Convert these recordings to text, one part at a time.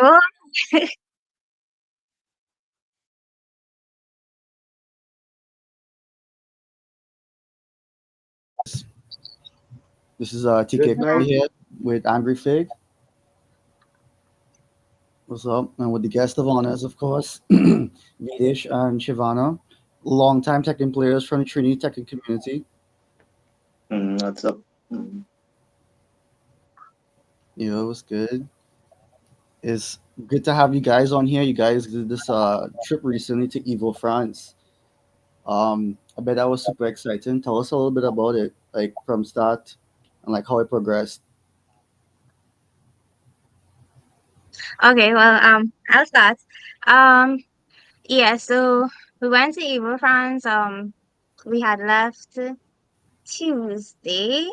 Oh, This is Good TK Cole night. here with Angry Fig. What's up? And with the guest of honors, of course, Videsh and Shivana, longtime Tekken players from the Trinity Tekken community. What's up? Mm. It was good. It's good to have you guys on here. You guys did this trip recently to EVO, France. I bet that was super exciting. Tell us a little bit about it, like from start and like how it progressed. okay. Well, I'll start. Um, yeah. So we went to EVO France. We had left Tuesday.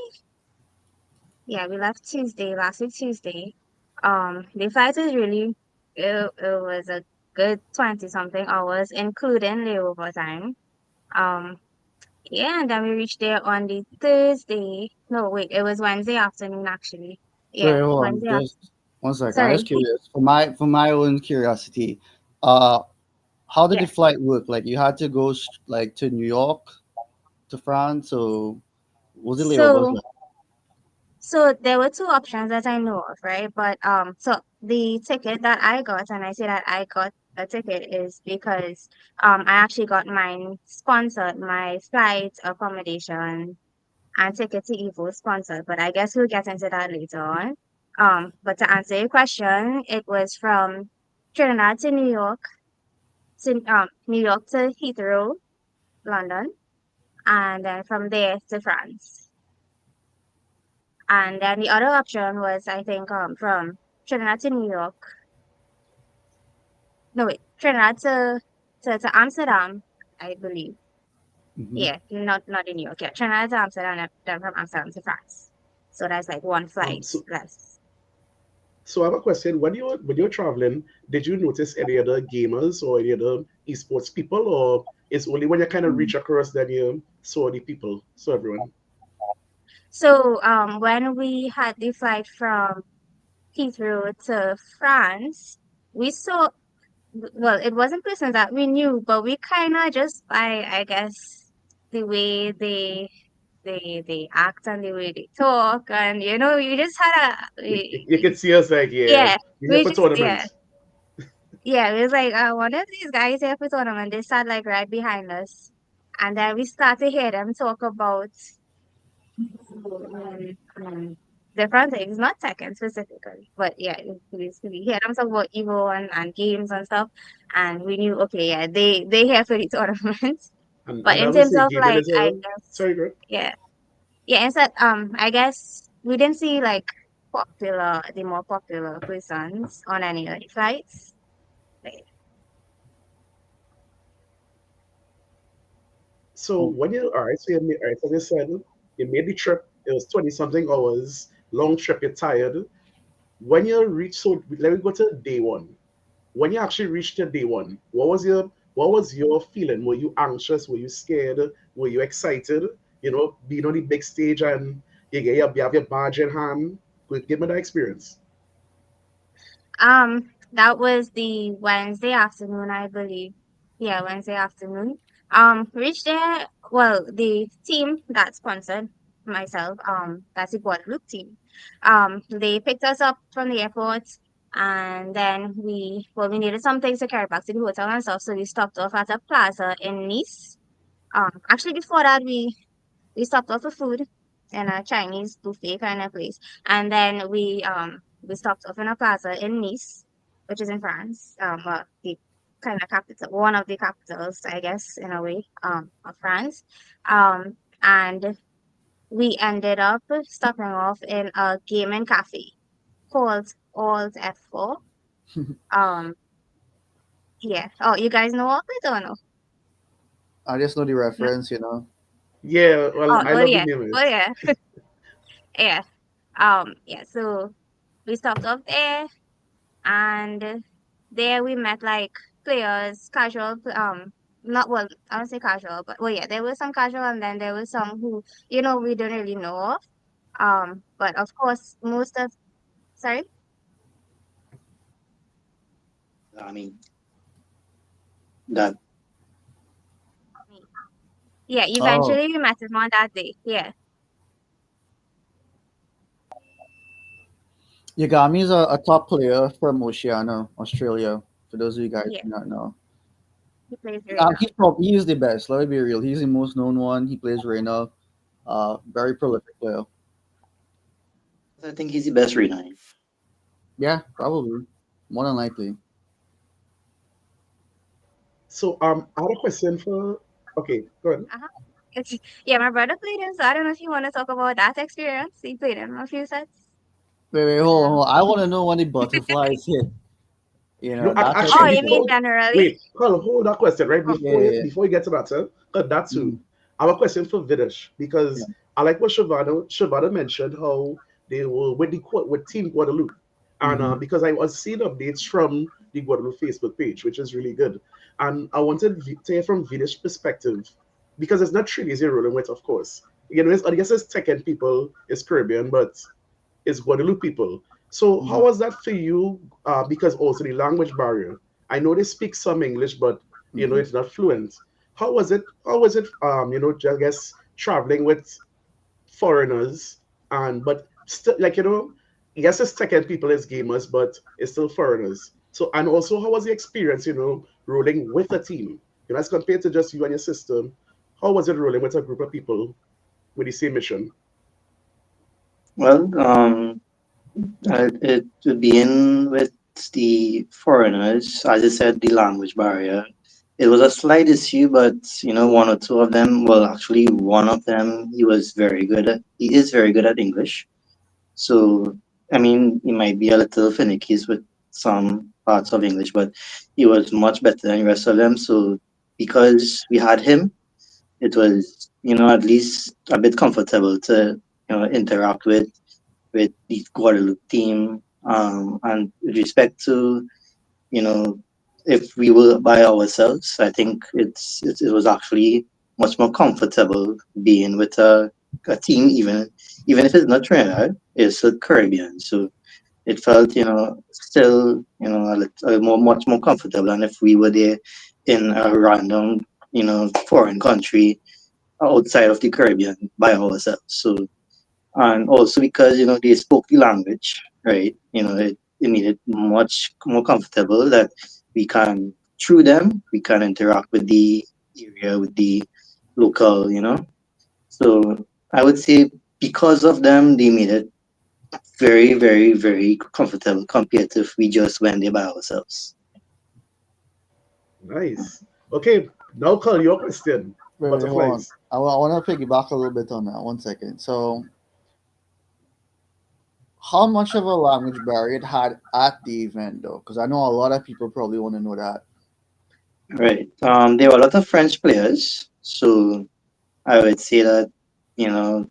Yeah, we left Tuesday, last week Tuesday. The flight was really, it was a good 20 something hours, including layover time. Um, yeah, and then we reached there on the Thursday. No, wait, it was Wednesday afternoon actually. So Yeah, hold on, Wednesday afternoon. just one second. I'm just Sorry. curious for my own curiosity. Uh, how did the Yeah. flight work? Like you had to go like to New York to France, so was it layovers? So So there were two options that I know of, right? But so the ticket that I got, and I say that I got a ticket is because I actually got mine sponsored, my flight, accommodation, and ticket to Evo sponsored. But I guess we'll get into that later on. But to answer your question, it was from Trinidad to New York, to New York to Heathrow, London, and then from there to France. And then the other option was, I think, from Trinidad to New York. No, wait, Trinidad to Amsterdam, I believe. Mm-hmm. Yeah, not in New York. Yeah, Trinidad to Amsterdam, and then from Amsterdam to France. So that's like one Um, flight so, less. so I have a question. When you're traveling, did you notice any other gamers or any other esports people, or it's only when you kind of Mm. reach across that you saw the people, so everyone? So when we had the flight from Heathrow to France, we saw, well, it wasn't persons that we knew, but we kind of just by, I guess, the way they act and the way they talk, and you just had You can see us like, yeah, yeah, you're here we for just yeah, tournament. yeah, it was like one of these guys here for tournament. They sat like right behind us, and then we start to hear them talk about um, um, different things, not Tekken specifically, but yeah, we hear them talk about Evo and games and stuff, and we knew, okay, yeah, they here for the tournament. But And I in would terms say of gaming like, is I a guess, sorry, girl. yeah, yeah, instead, I guess we didn't see like the more popular persons on any of the flights. Like, So Oh, when you all right, so you made, all right, so you said you made the trip. It was 20 something hours, long trip. You're tired. When you reach, so let me go to day one. When you actually reached your day one, what was your feeling? Were you anxious? Were you scared? Were you excited? Being on the big stage and you have your badge in hand. Give me that experience. that was the Wednesday afternoon, I believe. Yeah, Wednesday afternoon. Reached there. Well, the team that sponsored myself, that's the Guadeloupe team. They picked us up from the airport, and then we needed some things to carry back to the hotel and stuff, so we stopped off at a plaza in Nice. Actually, before that, we stopped off for food in a Chinese buffet kind of place, and then we stopped off in a plaza in Nice, which is in France. The kind of capital, one of the capitals, I guess, in a way, of France. And we ended up stopping off in a gaming cafe called Alt F4. Um, yeah. Oh, you guys know of it or no? I just know the No? reference, you know. Yeah, well, Oh, I oh love the yeah. name of Oh it. yeah. Yeah. Yeah. So we stopped off there, and there we met like players, casual, not, well, I don't say casual, but well, yeah, there was some casual, and then there was some who we don't really know of. But of course, most of, sorry. I mean that Yeah, Oh, eventually we met him on that day. Yeah, Yagami is a top player from Oceania, Australia. For those of you guys yeah, who do not know, he plays very well. he's the best. Let me be real. He's the most known one. He plays Reina. Very prolific player. I think he's the best right now. Yeah, probably. More than likely. So I had a question for. Okay, go ahead. Uh-huh. It's, yeah, my brother played him, so I don't know if you want to talk about that experience. He played him a few sets. Wait, I don't hold on, know. hold on. I want to know when the butterflies hit. No, That type Oh, of actually, you mean before thing. generally? wait, Carl, hold that question right Oh, Yeah, yeah, before you get to that, sir. That too. mhm, I have a question for Videsh yeah. because I like what Shivana mentioned how they were with with Team Guadeloupe, and Hmm. because I was seeing updates from the Guadeloupe Facebook page, which is really good, and I wanted to hear from Videsh's perspective because it's not Trinidad you're rolling with, of course. I guess it's Tekken people, it's Caribbean, but is Guadeloupe people. So how Hmm. was that for you? Because also the language barrier. I know they speak some English, but Hmm. it's not fluent. How was it? How was it? I guess traveling with foreigners and but still like yes, it's tech and people as gamers, but it's still foreigners. So and also how was the experience? Rolling with a team. As compared to just you and your system. How was it rolling with a group of people with the same mission? Well, it would be in with the foreigners, as I said, the language barrier. It was a slight issue, but one or two of them, well, actually, one of them, he is very good at English. So, I mean, he might be a little finicky with some parts of English, but he was much better than the rest of them. So, because we had him, it was, at least a bit comfortable to, interact with the Guadeloupe team. And with respect to, you know, if we were by ourselves, I think it was actually much more comfortable being with a team, even if it's not Trinidad, it's the Caribbean. So it felt, still, much more comfortable than if we were there in a random, foreign country outside of the Caribbean by ourselves. So and also because they spoke the language, right? It made it much more comfortable that we can through them we can interact with the area, with the local, So I would say because of them, they made it very, very, very comfortable compared to if we just went there by ourselves. Nice. Okay, now call your question. Wait, hold on. Butterflies. I want to piggyback a little bit on that. 1 second. So, how much of a language barrier it had at the event, though? Because I know a lot of people probably want to know that. Right. There were a lot of French players, so I would say that you know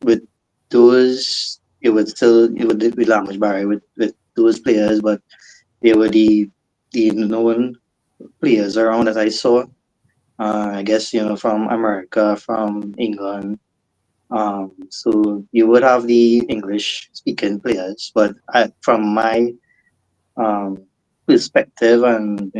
with those, it would be language barrier with those players, but they were the known players around that I saw. I guess from America, from England. So you would have the English speaking players, but from my um, perspective and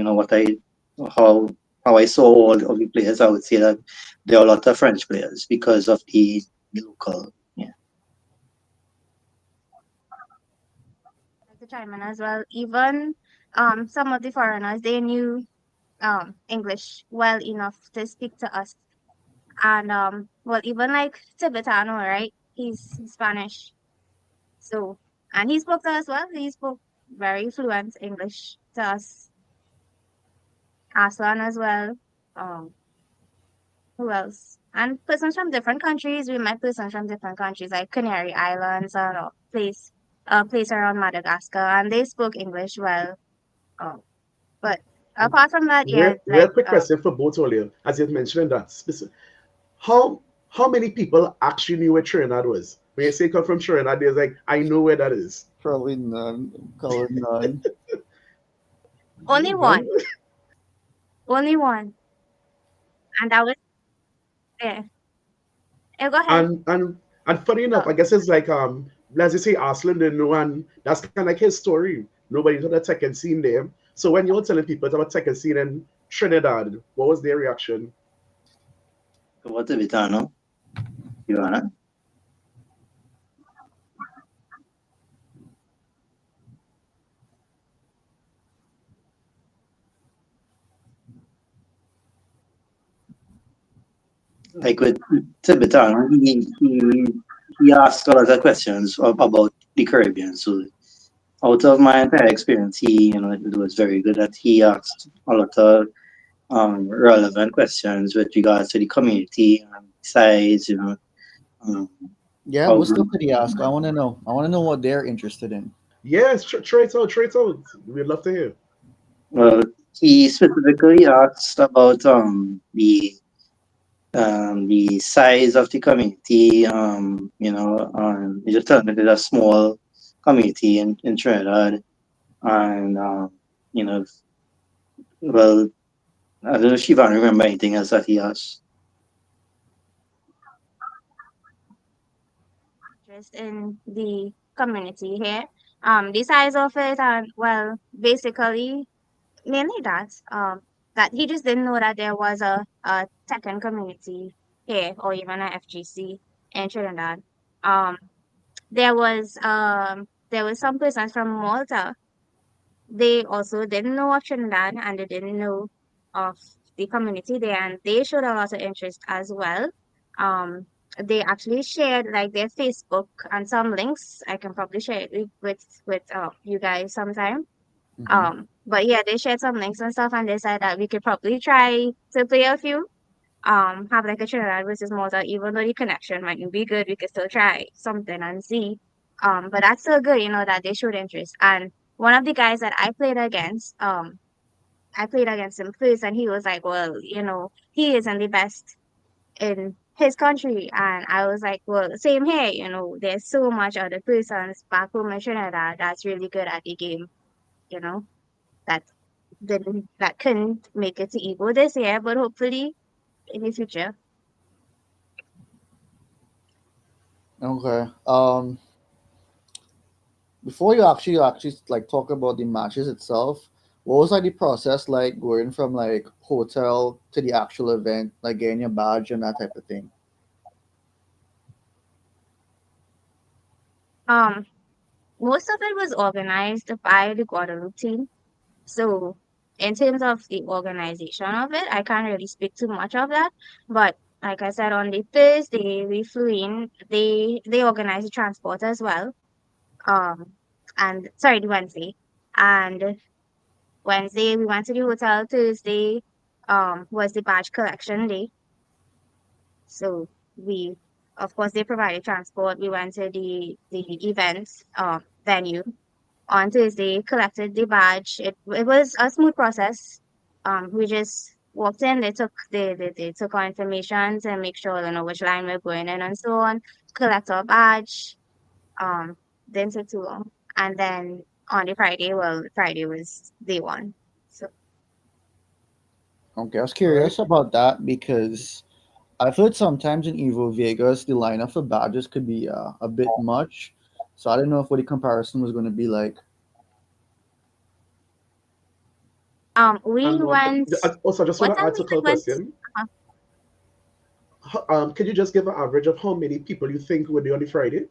how how I saw all of the players, I would say that there are a lot of French players because of the local. Yeah. like to chime in as well. Even some of the foreigners, they knew English well enough to speak to us. And well, even like Tibetano, right? He's Spanish. So, and he spoke to us well. He spoke very fluent English to us. Aslan as well. Um, who else? And persons from different countries. We met persons from different countries, like Canary Islands and place around Madagascar, and they spoke English well. Um, but apart from that, yeah, Real like quick question for both of you, as you mentioned that specific. How many people actually knew where Trinidad was? When you say come from Trinidad, there's like I know where that is. Probably none. Color none. only None. one, only one, and that was yeah. Yeah, go ahead. And funny enough, Oh, I guess it's like as you say, Arslan didn't know, and that's kind of like his story. Nobody had a tech and seen them. So when you were telling people about second scene in Trinidad, what was their reaction? What the Vitano, Shivana? Like with Tibetan, he asked a lot of questions about the Caribbean. So out of my entire experience, it was very good that he asked a lot of relevant questions with regards to the community and size, um, Yeah, how what stuff good. did he ask? I want to know. I want to know what they're interested in. Yes, try it out, try it out. We'd love to hear. Well, he specifically asked about the size of the community. He just told me there's a small community in Trinidad, and you know, well, I don't know if Shivan remember anything else that he asked. Interest in the community here. The size of it, and well, basically mainly that. That he just didn't know that there was a Tekken community here, or even a FGC in Trinidad. Um, there was some persons from Malta. They also didn't know of Trinidad, and they didn't know of the community there, and they showed a lot of interest as well. Um, they actually shared like their Facebook and some links. I can probably share it with you guys sometime. Hmm. But yeah, they shared some links and stuff, and they said that we could probably try to play a few. Have like a Trinidad versus Malta, even though the connection might not be good, we could still try something and see. But that's still good, that they showed interest. And one of the guys that I played against him first, and he was like, well, he isn't the best in his country. And I was like, well, same here, there's so much other persons back home in Trinidad that's really good at the game, you know, that that couldn't make it to EVO this year, but hopefully in the future. Okay. Before you actually like talk about the matches itself, what was like the process like going from like hotel to the actual event, like getting your badge and that type of thing? Um, Most of it was organized by the Guadeloupe team. So in terms of the organization of it, I can't really speak too much of that. But like I said, on the Thursday we flew in. They organized the transport as well. Um, and sorry, the Wednesday. And Wednesday we went to the hotel. Thursday was the badge collection day. So we, of course, they provided transport. We went to the event venue on Tuesday, collected the badge. It was a smooth process. We just walked in. They took our information to make sure which line we're going in and so on. Collect our badge. Um, didn't take too long. And then on the Friday, well, Friday was day one. So Okay, I was All right. curious about that because I've heard sometimes in Evo Vegas the lineup for badges could be a bit much. So I don't know if what the comparison was going to be like. we went. Also, I just want What to time add we to a went? question. Uh, Can you just give an average of how many people you think would be on the Friday?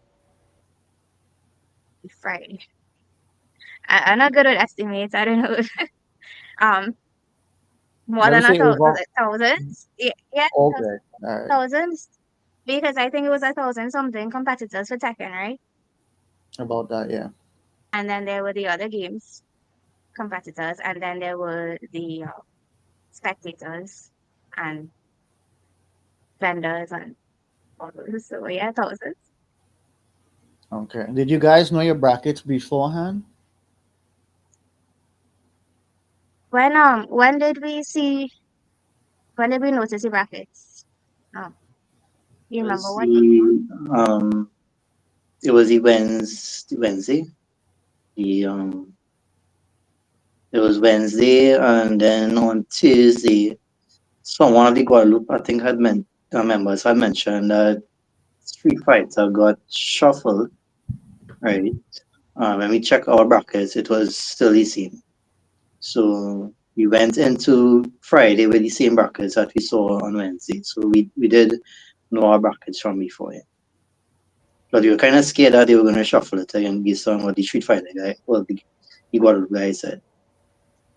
Friday. I'm not good at estimates. I don't know. um, More Let me than a say thousand, over. thousands? Yeah, Okay, all right, thousands. Because I think it was 1,000 something competitors for Tekken, right? about that, yeah. And then there were the other games competitors, and then there were the spectators and vendors and all those. So yeah, thousands. Okay. Did you guys know your brackets beforehand? When did we see? When did we notice the brackets? Um, you remember Was what day? it was the Wednesday. The It was Wednesday, and then on Tuesday, someone of the Guadalupe, I think, members had mentioned that Street Fighter got shuffled, right? When we check our brackets, it was still the same. So we went into Friday with the same brackets that we saw on Wednesday. So we did know our brackets from before. Yeah. But we were kind of scared that they were going to shuffle it again based on what the Street Fighter guy, well, the Guadalupe guy said,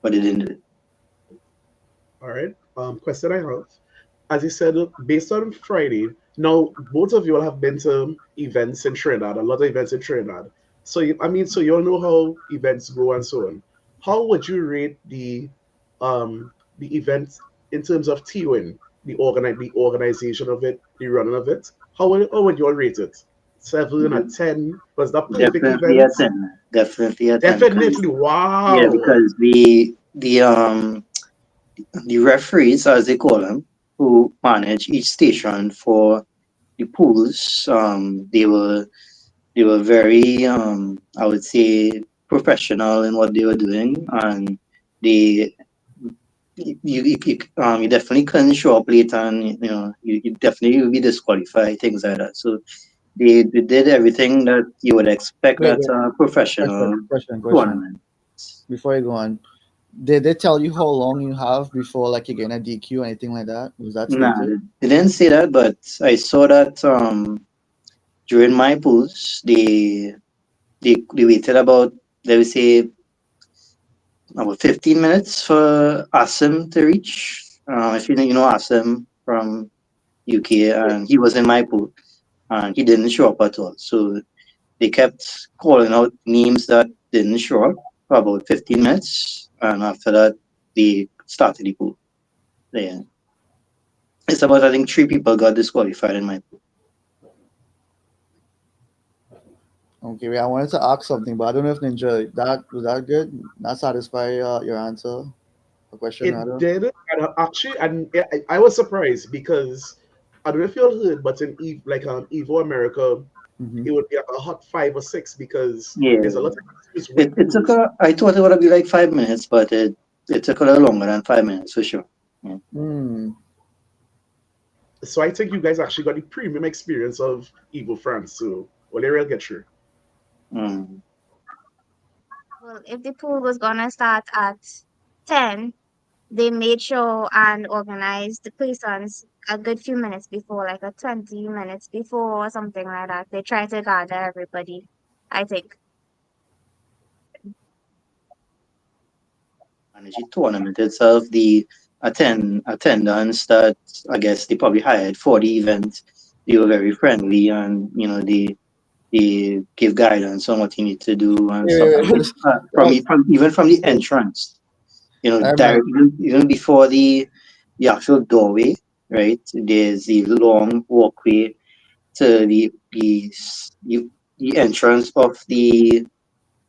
but they didn't do it. All right. Question I have. As you said, based on Friday, now both of you all have been to events in Trinidad, a lot of events in Trinidad. So so you all know how events go and so on. How would you rate the event in terms of TOing, the organization of it, the running of it? How would you all rate it? 7 or 10? Was that perfect Definitely a event? 10. Definitely a 10 because Definitely. yeah, Wow. because the referees, as they call them, who manage each station for the pools, they were very I would say professional in what they were doing, and they you definitely couldn't show up late, and you definitely will be disqualified, things like that. So they did everything that you would expect Wait, at wait. a professional Question. tournament. Before you go on, did they tell you how long you have before like you're getting a DQ or anything like that? Was that Nah, stated? they didn't say that, but I saw that during my pools, they waited about, let me say, about 15 minutes for Asim to reach. If you know Asim from UK, and he was in my pool, and he didn't show up at all. So they kept calling out names that didn't show up for about 15 minutes, and after that, they started the pool. Yeah. It's about, I think, three people got disqualified in my pool. Okay, wait, I wanted to ask something, but I don't know if Ninja that was that good. Not satisfy your answer, a question It rather. did, and actually, and I was surprised because I don't know if you all heard, but in Evo America, Mm-hmm. it would be like a hot 5 or 6 because Yeah. there's a lot of issues with It took pools. I thought it would be like 5 minutes, but it took a little longer than 5 minutes for sure. Yeah. Mm. So I think you guys actually got the premium experience of Evo France. So, well, they will get through. Mm. Well, if the pool was gonna start at 10, they made sure and organized the persons a good few minutes before, like a 20 minutes before or something like that. They try to gather everybody, I think. Manage the tournament itself, the attendance that I guess they probably hired for the event, they were very friendly, and they give guidance on what you need to do and Wait, stuff. wait, wait. From Oh, from even from the so entrance, I remember. direct, even before the actual doorway, right? There's the long walkway to the entrance of the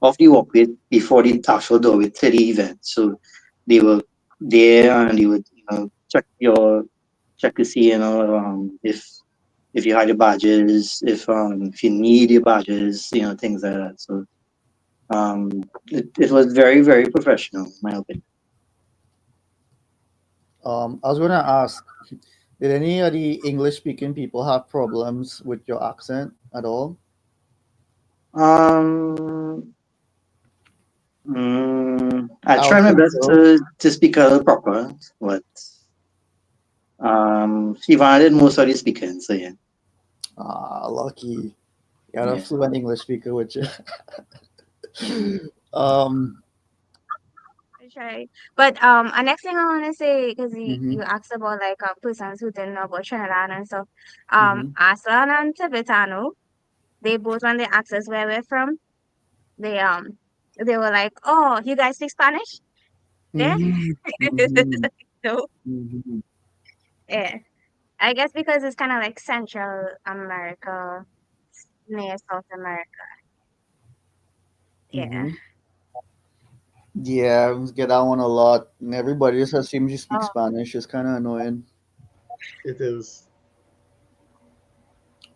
walkway before the actual doorway to the event. So they were there, and they would check to see, if you had your badges, if you need your badges, things like that. So um it was very, very professional in my opinion. I was gonna ask, did any of the English speaking people have problems with your accent at all? Um I I try would my think best so. to speak a little proper, but Shivana did most of the speaking, so yeah. Ah, lucky. You got a Yeah. fluent English speaker with you. um. I try. But next thing I want to say, because Mm-hmm. you asked about like persons who didn't know about Trinidad and stuff. Mm-hmm. Aslan and Tibetano, they both when they asked us where we're from, they um they were like, "Oh, you guys speak Spanish?" Yeah. Mm-hmm. Mm-hmm. So Mm-hmm. yeah, I guess because it's kind of like Central America near South America. Yeah. Mm-hmm. Yeah, we get that one a lot, and everybody just assumes you speak Oh, Spanish. It's kind of annoying. It is.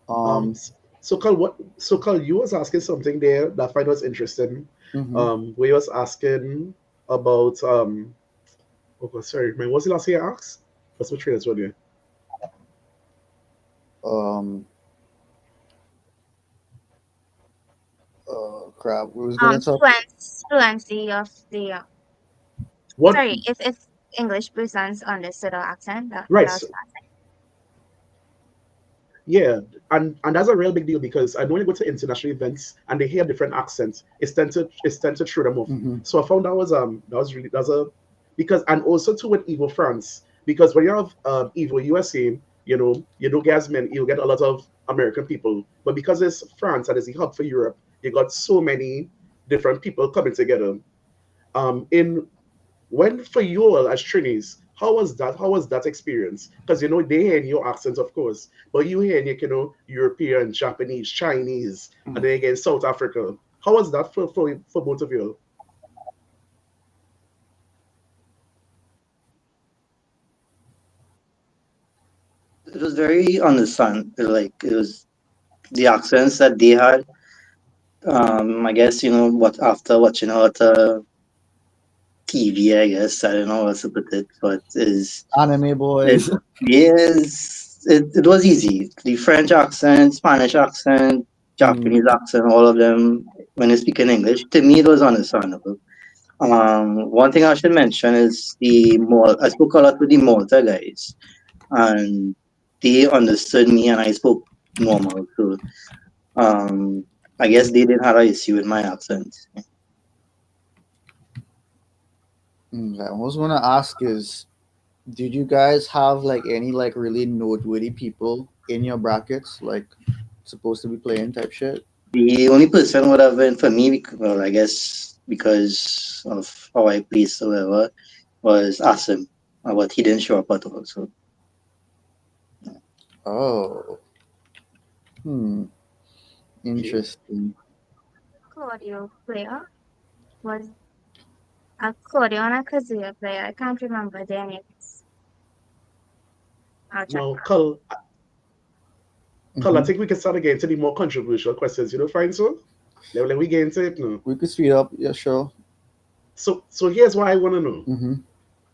Um. So Carl, you was asking something there that I find was interesting. Mm-hmm. Where you was asking about oh God, sorry, man, what was the last thing I asked? What's my train as well, yeah? Um. Crap. We was gonna talk. fluency of the What? Sorry, if English persons understood our accent, that Right. was So, yeah, and that's a real big deal because I know when you go to international events and they hear different accents, it's tend to throw them off. Mm-hmm. So I found that was really that's a because and also too with Evo France because when you have Evo USA, you don't get as many you get a lot of American people, but because it's France and it's a hub for Europe, you got so many different people coming together. In when for you all as Trinis, how was that? How was that experience? Because they hear your accent, of course, but you hear European, Japanese, Chinese, and then again South Africa. How was that for both of you? It was very understand, like it was the accents that they had. I guess what after watching a lot of TV, I guess I don't know how to put it, but is Anime it boys. yes, it was easy. The French accent, Spanish accent, Mm, Japanese accent, all of them when they speak in English, to me it was understandable. One thing I should mention is I spoke a lot with the Malta guys, and they understood me, and I spoke normal. So I guess they didn't have an issue with my accent. I was gonna ask is, did you guys have like any like really noteworthy people in your brackets, like supposed to be playing type shit? The only person would have been for me, well, I guess because of how I placed or whatever, was Asim, but he didn't show up at all. So Oh, hmm, Okay. interesting. Claudio player was a Claudio and a Kazuya player. I can't remember their names. I'll check. Now, Carl, I Mm-hmm. think we can start again to the more controversial questions. You know, fine, so let we get into it now. We could speed up, yeah, sure. So here's what I want to know. Mm-hmm.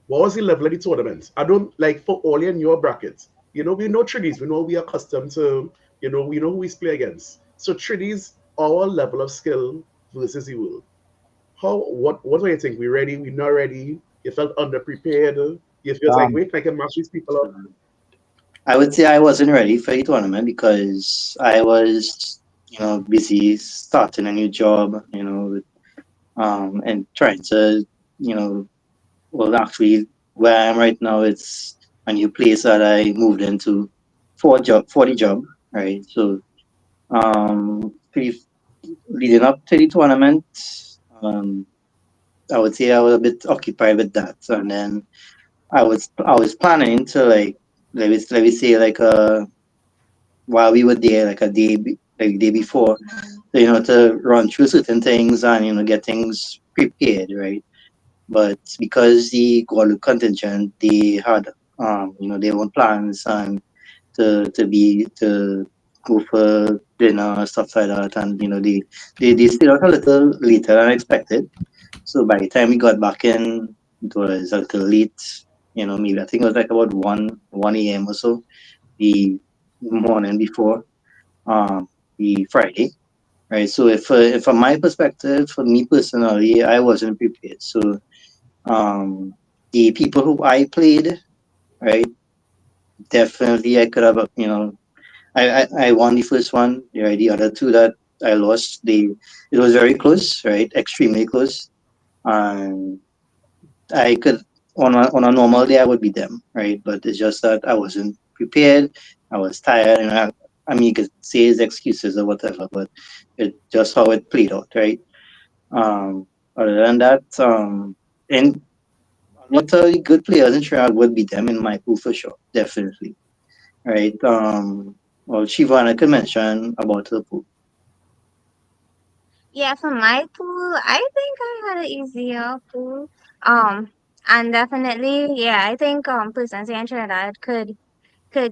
What was the level of the tournament? I don't like for all in your bracket. We know Trinidad. We know we are accustomed to. We know who we play against. So Trinidad's our level of skill versus the world. What do you think? We ready? We not ready? You felt underprepared? You feel like Um, wait, I can match these people up. I would say I wasn't ready for the tournament because I was, busy starting a new job, and trying to, you know, well, actually, where I am right now, it's a new place that I moved into for the job, right? So, pretty leading up to the tournament, um, I would say I was a bit occupied with that, and then I was planning to like let me say like while we were there like like day before, so, to run through certain things and get things prepared, right? But because the Guadeloupe contingent, they had their own plans and to go for dinner and stuff like that, and they stayed out a little later than expected. So by the time we got back in, it was a little late. Maybe I think it was like about one a.m. or so the morning before the Friday, right? So if from my perspective, for me personally, I wasn't prepared. So um, the people who I played, right, definitely I could have, I won the first one, right? The other two that I lost, it was very close, right? Extremely close. And I could on a normal day I would beat them, right? But it's just that I wasn't prepared. I was tired, and I mean you could say his excuses or whatever, but it just how it played out, right? Um, Other than that, and a lot of good players in Trinidad would beat them in my pool for sure, definitely, right? Well, Shivana could mention about her pool. Yeah, for my pool, I think I had an easier pool. Um, and definitely, yeah, I think persons in Trinidad could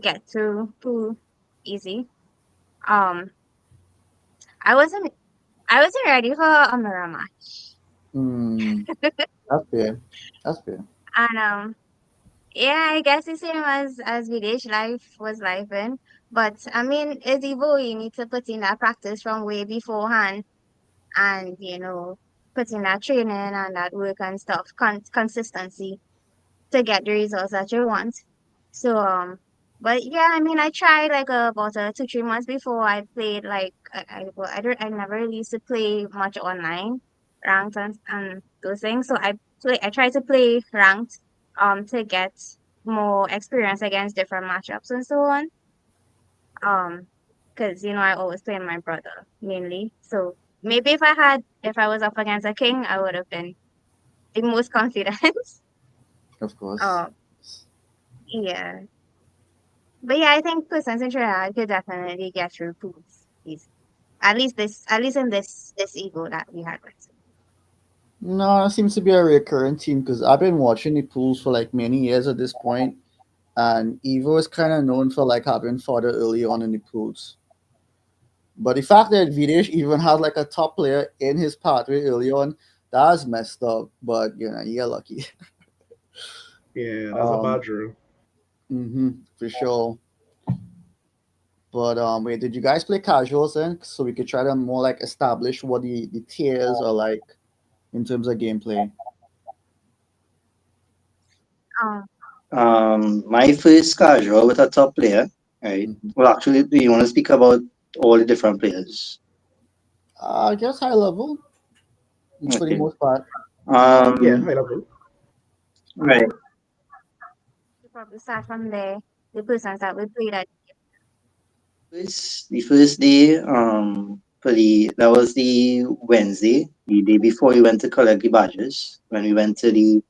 get to pool easy. Um, I wasn't I wasn't ready for a mirror match. mm, that's fair. That's fair. And yeah, I guess the same as Videsh life was life in. But I mean, it's Evo, you need to put in that practice from way beforehand and put in that training and that work and stuff, consistency to get the results that you want. So but yeah, I mean, I tried like about 2 3 months before I played like well, I never really used to play much online ranked and those things. So I tried to play ranked to get more experience against different matchups and so on. Um, because I always play my brother mainly. So maybe if I was up against a king, I would have been the most confident. Of course. um, yeah. But yeah, I think persons in Trinidad could definitely get through pools. At least in this ego that we had with. No, it seems to be a recurrent team because I've been watching the pools for like many years at this point, and EVO is kind of known for like having fodder early on in the pools. But the fact that Videsh even has like a top player in his pathway early on, that's messed up. But you get lucky. Yeah, that's a um, bad drill. for sure. But wait, did you guys play casuals then, so we could try to more like establish what the tiers are like in terms of gameplay? Um, My first casual with a top player, right? Mhm. Well, actually, do you want to speak about all the different players? I guess high level for the Okay. most part. Yeah, Um, high level. right. you probably start from there. The persons that we played at. The first day, for that was the Wednesday, the day before we went to collect the badges. When we went to the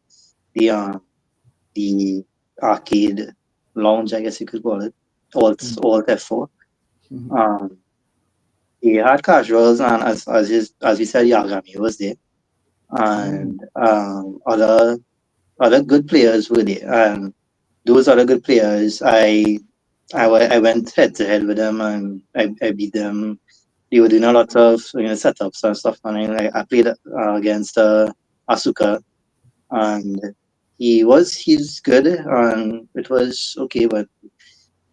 arcade lounge, I guess you could call it, Alt F4. Mhm. Um, he had casuals, and as we said, Yagami was there, Mm. and other good players were there. And those other good players, I went head to head with them, and I beat them. They were doing a lot of setups and stuff, and I played against Asuka, and he's good, and it was okay, but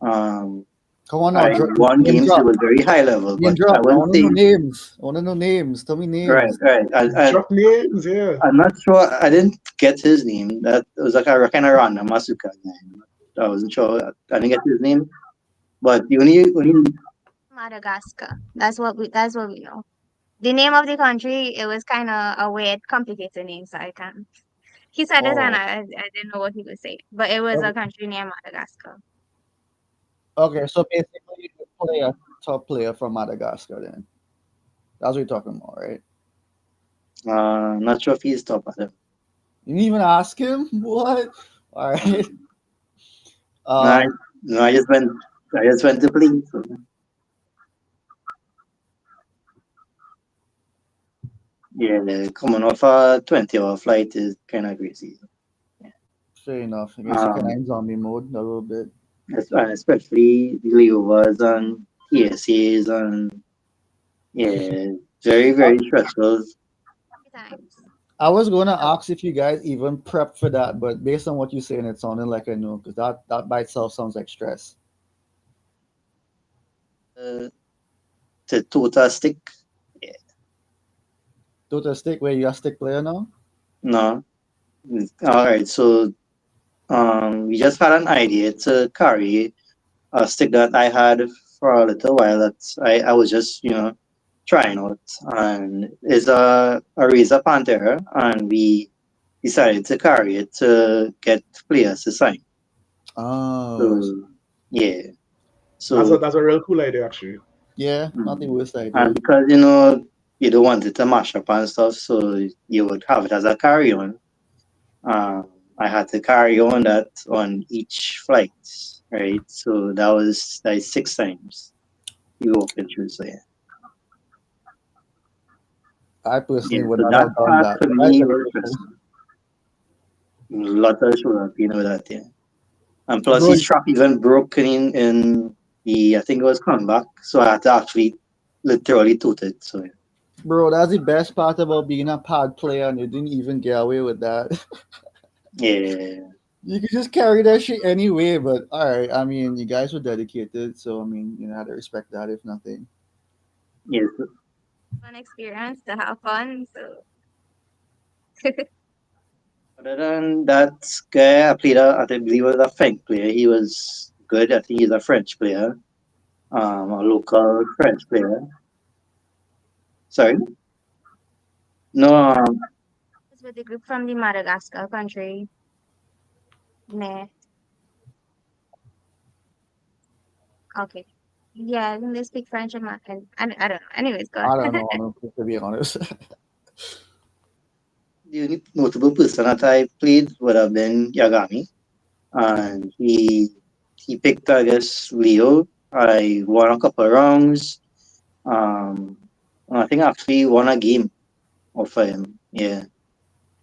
um, Come on now, I won name games that drop, was very high level, name but I drop. I wouldn't want to know say names. I want to know names. Tell me right, names. right. Drop names, yeah. I'm not sure. I didn't get his name. That was like a kind of random Asuka name. I wasn't sure. I didn't get his name, but the only Madagascar. That's what we know. The name of the country, it was kind of a weird, complicated name, so I can't. He said it and Oh, I didn't know what he was saying, but it was a okay. country named Madagascar. Okay, so basically, the player, top player from Madagascar. Then that's what you're talking about, right? not sure if he's top of them. You didn't even ask him. What? All right. No, I, Um. no, I just went to play. So, yeah, coming off a 20-hour flight is kind of crazy. Fair enough. I guess you kind of Um, in zombie mode a little bit. and especially the layovers and TSAs and yeah, very very stressful. Times. I was going to ask if you guys even prep for that, but based on what you're saying, it sounded like I know because that by itself sounds like stress. Uh, to total stick, yeah, Total stick, where you a stick player now? no. All right, so we just had an idea to carry a stick that I had for a little while that I was just trying out, and it's a Razor Pantera, and we decided to carry it to get players to sign. Oh, So yeah, That's so a real cool idea actually. yeah, not the mm, worst and idea. because you don't want it to mash up and stuff, so you would have it as a carry on. Um, I had to carry on that on each flight, right? So that was like 6 times you walk it through. So yeah, I personally yeah. would So not that have done part that, for but that's me was debatable. stressful. A lot of shoulder pain with that, yeah. And plus, Bro, his strap even broke in the I think it was comeback, so I had to actually literally toot it. So bro, that's the best part about being a pad player, and you didn't even get away with that. yeah, You could just carry that shit anyway, but all right. I mean, you guys were dedicated, so I mean, you know, I had to respect that, if nothing. yes, Fun experience to have fun. So Other than that guy, I played I believe it was a French player. He was good. I think he's a French player, a local French player. Sorry, no, It's with the group from the Madagascar country. Nah, okay. Yeah, I think they speak French and I don't know. Anyways, go I on. don't know, honestly, to be honest. the only notable person that I played would have been Yagami, and he picked I guess Leo. I won a couple of rounds. Um, I think I actually won a game off of him. Yeah,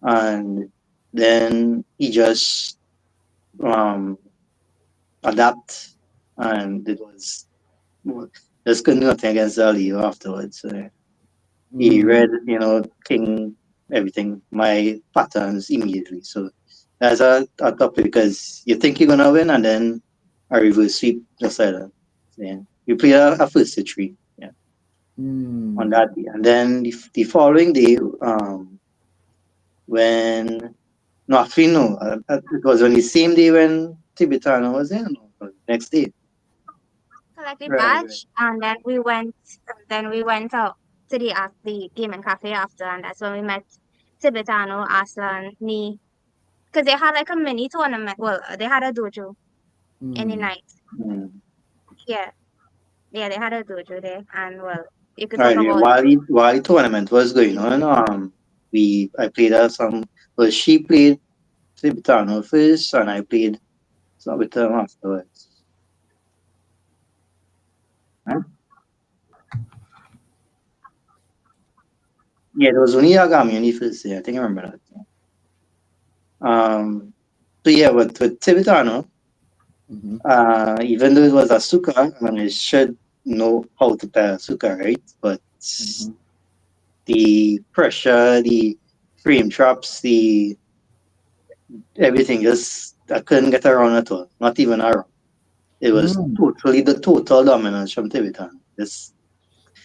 and then he just um adapt, and it was well, just couldn't do nothing against Leo afterwards. He Mm, read, King everything, my patterns immediately. So that's a topic because you think you're gonna win and then a reverse sweep just like that. Yeah. You play a first to three, yeah, on mm, that day. And then the following day, when no actually no, it was on the same day when Tibetano was there, no, next day. Collect the Right, right. badge, and then we went out to the gaming cafe after, and that's when we met Tibetano, Aslan, me, because they had like a mini tournament. Well, they had a dojo in the mm. night. Mm. Yeah, yeah, they had a dojo there, and well, you could talk Right, yeah. about While the tournament was going on, I played some. Well, she played Tributano first, and I played some with them afterwards. Huh? Yeah, there was only Yagami in the first day. I think I remember that. So yeah, with Tributano, Mhm, even though it was Asuka, I mean, I should know how to play Asuka, right? But mhm, the pressure, the frame traps, the everything, just I couldn't get around at all. Not even around. It was mm, totally the total dominance from Tibetan.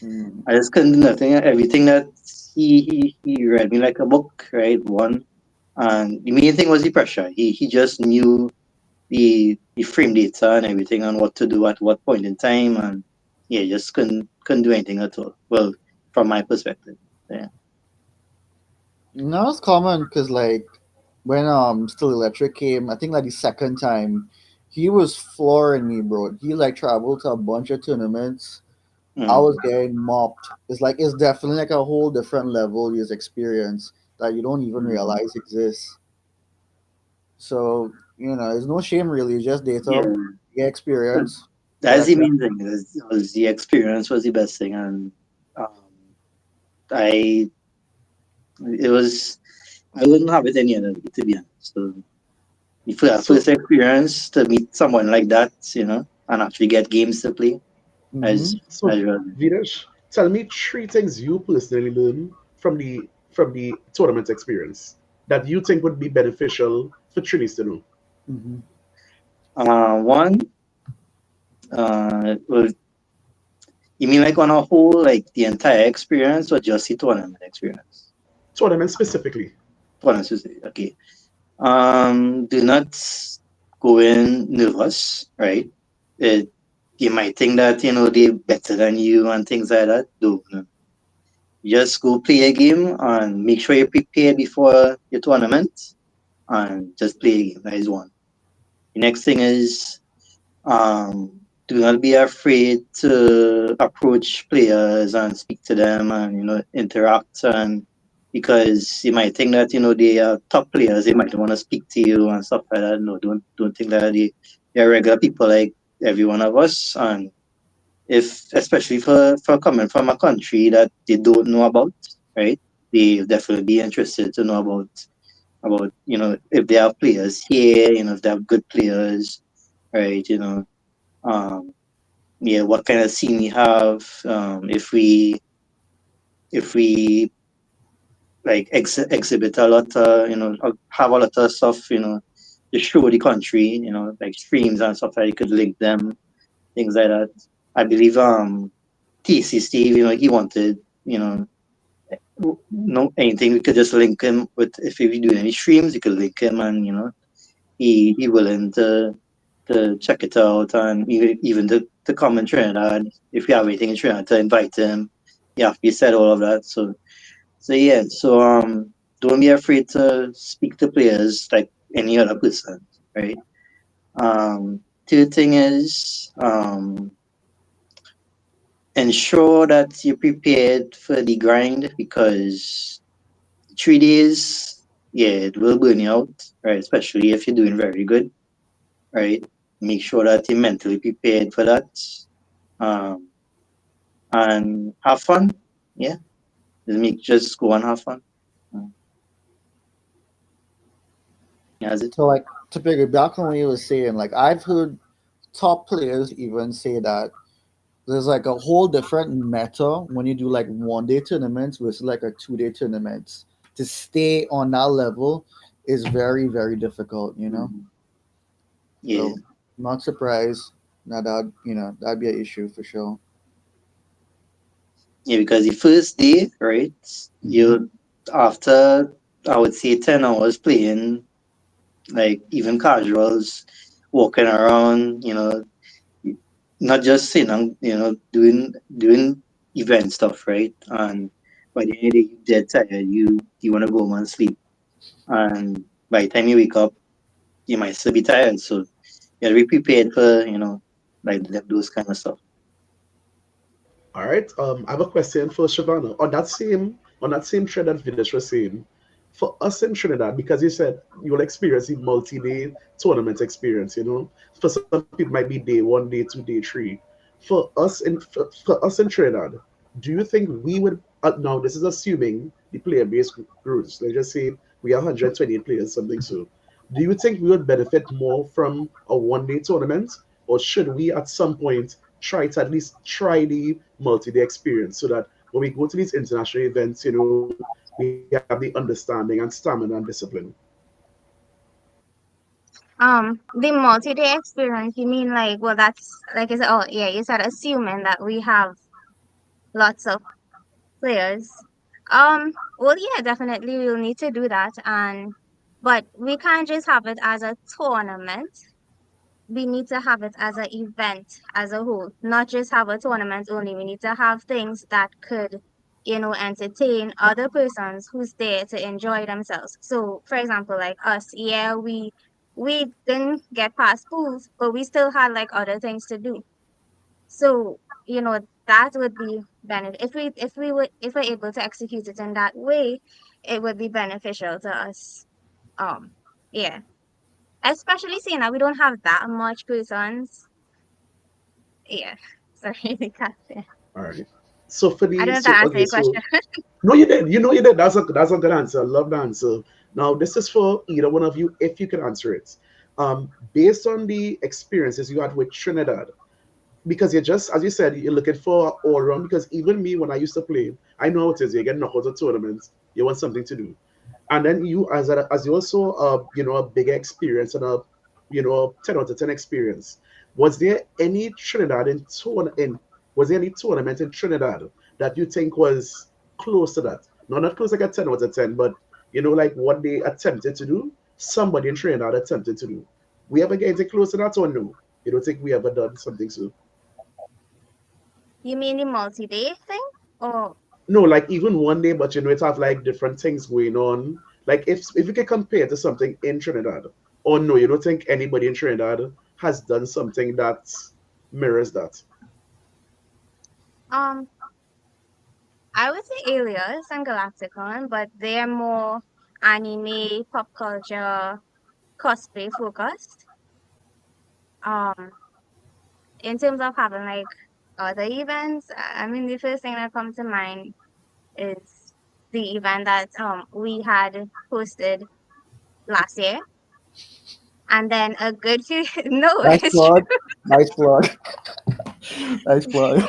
mm, I just couldn't do nothing. Everything that he read me like a book, right? One. And the main thing was the pressure. He just knew the frame data and everything and what to do at what point in time, and yeah, just couldn't do anything at all. Well, from my perspective. Yeah. No, it's common because like when Still Electric came, I think like the second time, he was flooring me, bro. He like traveled to a bunch of tournaments. I Mm, was getting mopped. It's like it's definitely like a whole different level his experience that you don't even mm, realize exists. So, there's no shame really, it's just yeah. data, get But experience, that's the collect main them. thing. Was the experience was the best thing, and um, I it was I wouldn't have it any other way, to be honest. So if you have So first experience to meet someone like that, and actually get games to play, Mm-hmm. as so as well. Videsh, tell me three things you personally learned from the tournament experience that you think would be beneficial for Trinis to know. Mm-hmm. One, well, you mean like on a whole, like the entire experience, or just the tournament experience? Tournament specifically. Tournament, specific, okay. Do not go in nervous, right? It, you might think that they're better than you and things like that. No. Just go play a game and make sure you're prepared before your tournament and just play a game. That is one. The next thing is do not be afraid to approach players and speak to them and interact, and because you might think that they are top players, they might want to speak to you and stuff like that. No, don't think that they're regular people like every one of us. And if especially for coming from a country that they don't know about, right? They definitely be interested to know about if they have players here, if they have good players, right? Um, yeah, what kind of scene we have, if we like exhibit a lot, have a lot of stuff, to show the country, like streams and stuff that you could link them, things like that. I believe TC Steve, he wanted, No, anything we could just link him with. If we do any streams, you could link him, and he willing to check it out, and even to come in Trinidad if you have anything in Trinidad to invite him. Yeah, you said all of that. So yeah, don't be afraid to speak to players like any other person, right? Third thing is ensure that you're prepared for the grind, because 3 days, yeah, it will burn you out, right? Especially if you're doing very good, right? Make sure that you're mentally prepared for that. Um, and have fun. Yeah, just go and have fun. Mm, yeah, that's it. So like to piggyback on what you were saying, like I've heard top players even say that there's like a whole different meta when you do like 1 day tournaments versus like a 2 day tournaments. To stay on that level is very, very difficult, you know? Mhm. Yeah, So I'm not surprised. Now that that'd be an issue for sure. yeah, because the first day, right? You After, I would say, 10 hours playing, like even casuals, walking around, not just sitting and doing event stuff, right? And by the end of the day, you dead tired. You want to go home and sleep, and by the time you wake up, you might still be tired. So you gotta be prepared for like those kind of stuff. All right. I have a question for Shivana. On that same thread that Videsh was saying, for us in Trinidad, because you said you will experience the multi-day tournament experience. For some people it might be day one, day two, day three. For us in Trinidad, do you think we would? Now this is assuming the player base grows. Let's just say we are 128 players, something so. Do you think we would benefit more from a one-day tournament, or should we at some point try to at least try the multi-day experience so that when we go to these international events, we have the understanding and stamina and discipline. The multi-day experience, you mean like, well, that's like I said, oh yeah, you said assuming that we have lots of players. Well, yeah, definitely we'll need to do that, but we can't just have it as a tournament. We need to have it as an event as a whole, not just have a tournament only. We need to have things that could, entertain other persons who's there to enjoy themselves. So, for example, like us, yeah, we didn't get past pools, but we still had like other things to do. So, that would be benefit if we're able to execute it in that way, it would be beneficial to us. Um, yeah. Especially seeing that we don't have that much persons. Yeah. Sorry, I can't say. All right. So for I the don't know if so that answered okay, your so question. no, you did. You did. That's a good answer. I love the answer. Now this is for either one of you if you can answer it. Based on the experiences you had with Trinidad, because you're just as you said, you're looking for all around. Because even me, when I used to play, I know how it is. You get knocked out of tournaments, you want something to do, and then you as you also a bigger experience and a 10 out of 10 experience. Was there any Trinidad in tourn in was there any tournament in Trinidad that you think was close to that? No, not close like a 10 out of 10, but like what they attempted to do, somebody in Trinidad attempted to do. We ever get anything close to that or no? You don't think we ever done something so? You mean the multi-day thing? Oh, No, like even one day, but it have like different things going on. Like if you can compare to something in Trinidad, or no, you don't think anybody in Trinidad has done something that mirrors that? um, I would say Alias and Galacticon, but they're more anime, pop culture, cosplay focused. Um, in terms of having like other events, I mean, the first thing that comes to mind is the event that we had hosted last year, and then a good few. No, Nice it's plug. true. Nice plug. Nice plug.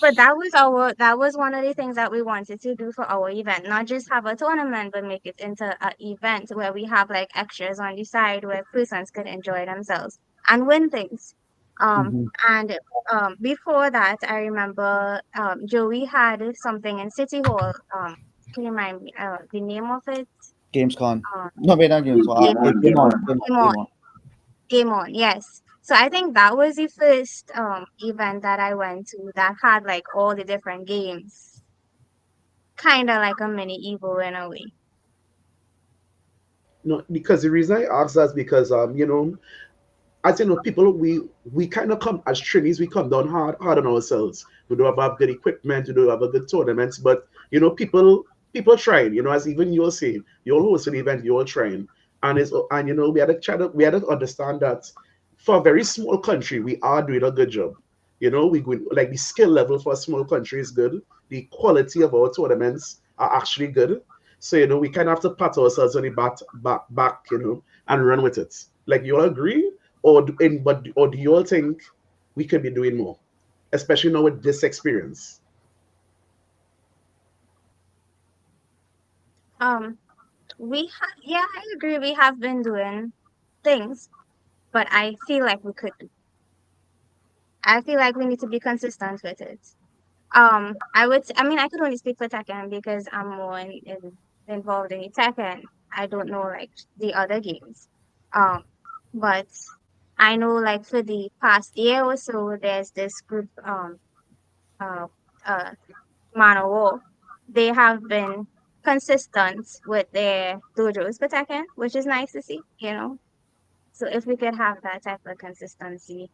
But that was one of the things that we wanted to do for our event, not just have a tournament, but make it into an event where we have like extras on the side where persons could enjoy themselves and win things. Hmm. And before that, I remember Joey had something in City Hall. Can you remind me the name of it? GamesCon. Um, No, wait, not GamesCon. Game Game On. on, Game game On. on. Game On. Game Game On. On. Game On. Yes. So I think that was the first event that I went to that had like all the different games, kind of like a mini Evo in a way. No, because the reason I ask that is because as you know, people we kind of come as trainees, we come down hard on ourselves. We don't have good equipment, we don't have a good tournaments, but people trying. As even you're saying, you're hosting an event, you're trying, and we had to we had to understand that for a very small country, we are doing a good job. We go like the skill level for a small country is good. The quality of our tournaments are actually good. So we kind of have to pat ourselves on the back, and run with it. Like you all agree, or do you all think we could be doing more, especially now with this experience? Um, yeah, I agree. We have been doing things, but I feel like we need to be consistent with it. I mean, I could only speak for Tekken because I'm more involved in Tekken. I don't know like the other games. Um, but I know like for the past year or so, there's this group, uh, uh, Man of War. They have been consistent with their dojos for Tekken, which is nice to see. So if we could have that type of consistency,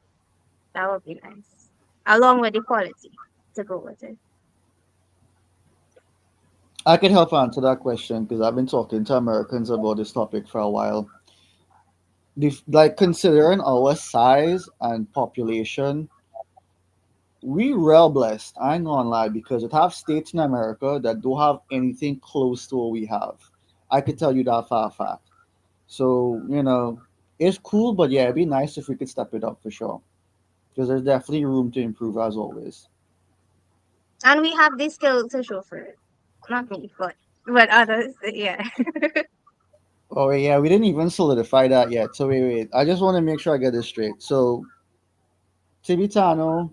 that would be nice, along with the quality to go with it. I can help answer that question because I've been talking to Americans about this topic for a while. Like considering our size and population, we real blessed. I ain't gonna lie because it have states in America that don't have anything close to what we have. I could tell you that for a fact. So it's cool, but yeah, it'd be nice if we could step it up for sure. Because there's definitely room to improve as always. And we have the skill to show for it. Not me, but others, yeah. Oh yeah, we didn't even solidify that yet. So wait. I just want to make sure I get this straight. So Tibitano,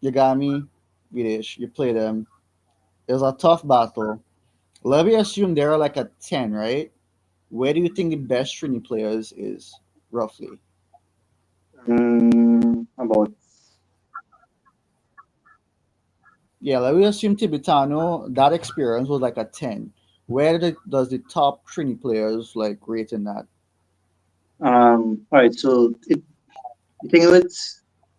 Yagami, Videsh, you play them. It was a tough battle. Let me assume they're like a 10, right? Where do you think the best Trini players is, roughly? About Yeah, let me assume Tibitano, that experience was like a 10. Does the top Trini players like rate in that? all right. So the thing with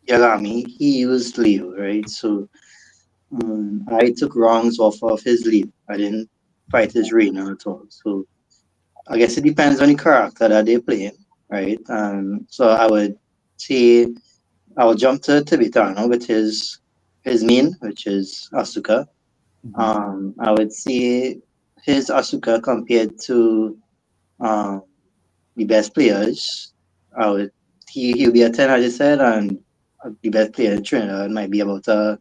Yagami, he used Leo, right? So I took wrongs off of his Leo. I didn't fight his Reina at all. So I guess it depends on the character that they play, right? So say I would jump to Tibetano with his main, which is Asuka. Hmm. I would say his Asuka compared to um the best players. I would he'll be a 10 as I said, and the best player in Trinidad might be about a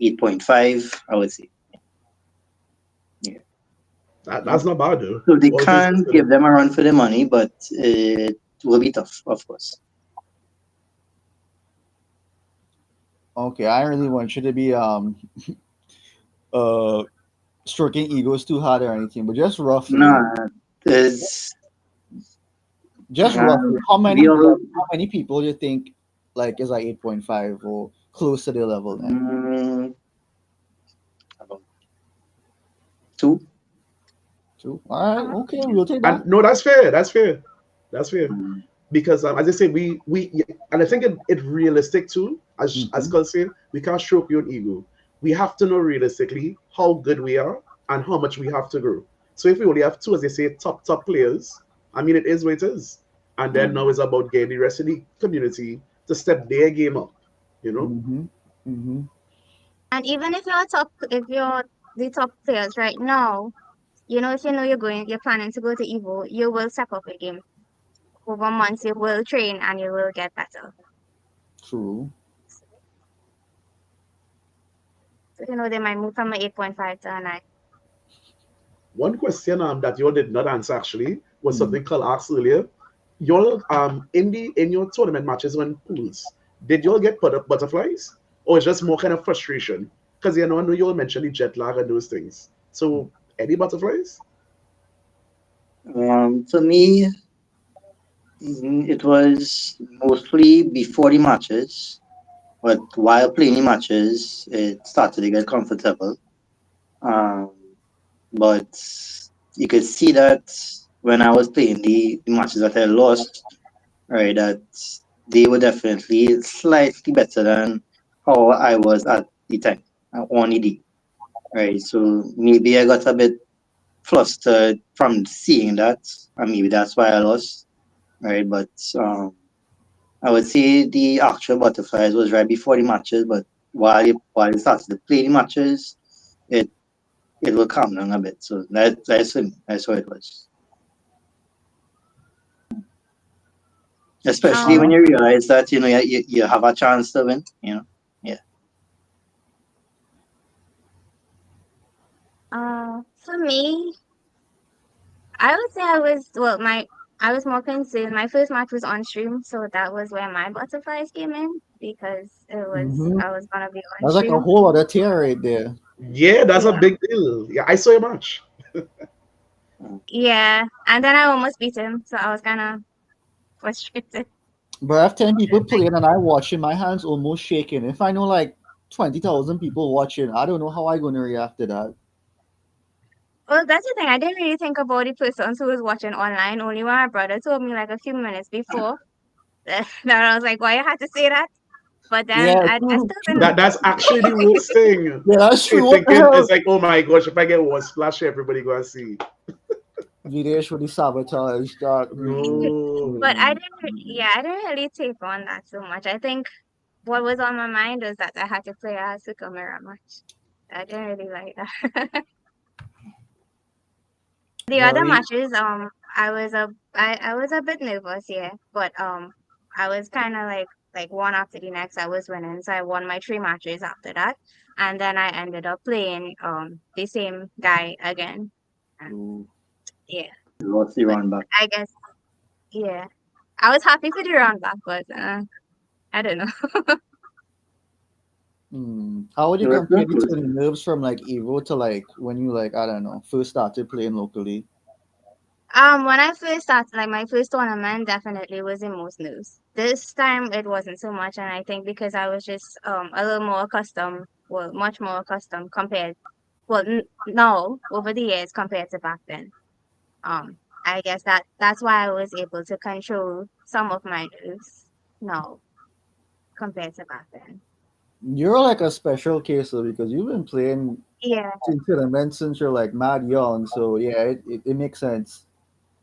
8.5. I would say. Yeah. That's not bad though. So they All things can give considered. them a run for their money, but it will be tough, of course. Okay, I really want you to be uh stroking egos too hard or anything, but Nah, there's just roughly, we all how many people you think like is like 8.5 or close to the level then? mm, about two. Two. All right, Uh, okay, we'll take that. And no, that's fair. That's fair. That's fair. Mm, Because as I say, and I think it realistic too. As Hmm. Carl said, we can't stroke your ego. We have to know realistically how good we are and how much we have to grow. So if we only have two, as they say, top players, I mean, it is what it is. And then now mm. it's about getting the rest of the community to step their game up. You know, Hmm. Hmm. and even if you're the top players right now, if you know you're planning to go to Evo, you will step up your game. Over months, you will train and you will get better. True. So, they might move from an 8.5 to a 9. one question that you all did not answer actually was Hmm. something Carl asked earlier. You all in your tournament matches when pools, Did you all get butterflies? Or it's just more kind of frustration? Because I know you all mentioned the jet lag and those things. So any butterflies? For me, it was mostly before the matches, but while playing the matches, it started to get comfortable. Um, but you could see that when I was playing the matches that I lost, right, that they were definitely slightly better than how I was at the time on the day, right? So maybe I got a bit flustered from seeing that, and maybe that's why I lost, right? But I would say the actual butterflies was right before the matches, but while you started to play the matches, it it will calm down a bit. So that's how it was. Especially when Um, Shivana? you realize that you have a chance to win. Yeah. for me, I would say I was more concerned. My first match was on stream, so that was where my butterflies came in because Mm-hmm. I was gonna be on That's like a stream. whole other tier right there. Yeah, that's a Yeah, big deal. Yeah, I saw your match. Mm. yeah, and then I almost beat him, so I was kind of frustrated. But I have 10 people playing and I watching, my hands almost shaking. If I know like 20,000 people watching, I don't know how I gonna react to that. Well, that's the thing. I didn't really think about the persons who was watching online. Only when my brother told me like a few minutes before that I was like, "Why you had to say that?" But then Yeah, I true, still true. didn't. That's actually the worst thing. Yeah, that's You're true. What the thinking it's hell? like, oh my gosh, if I get one splash, everybody gonna see. Videsh with the sabotage that. No. But yeah, I didn't really take on that so much. I think what was on my mind was that I had to play a Asuka Mirror match. I didn't really like that. The other Very. matches, I was a bit nervous, yeah, but I was kind of like one after the next. I was winning, so I won my three matches after that, and then I ended up playing the same guy again. And Ooh. yeah, Lost the but run back. I guess yeah, I was happy for the round back, but I don't know. How would It you was so compare close. between nerves from like EVO to like when you like I don't know first started playing locally? When I first started, like my first tournament, definitely was in most news. This time it wasn't so much, and I think because I was just a little more accustomed, well, much more accustomed compared, well, no, over the years compared to back then. Um, I guess that's why I was able to control some of my news now compared to back then. You're like a special case though because you've been playing Yeah, in tournaments since you're like mad young. So yeah, it makes sense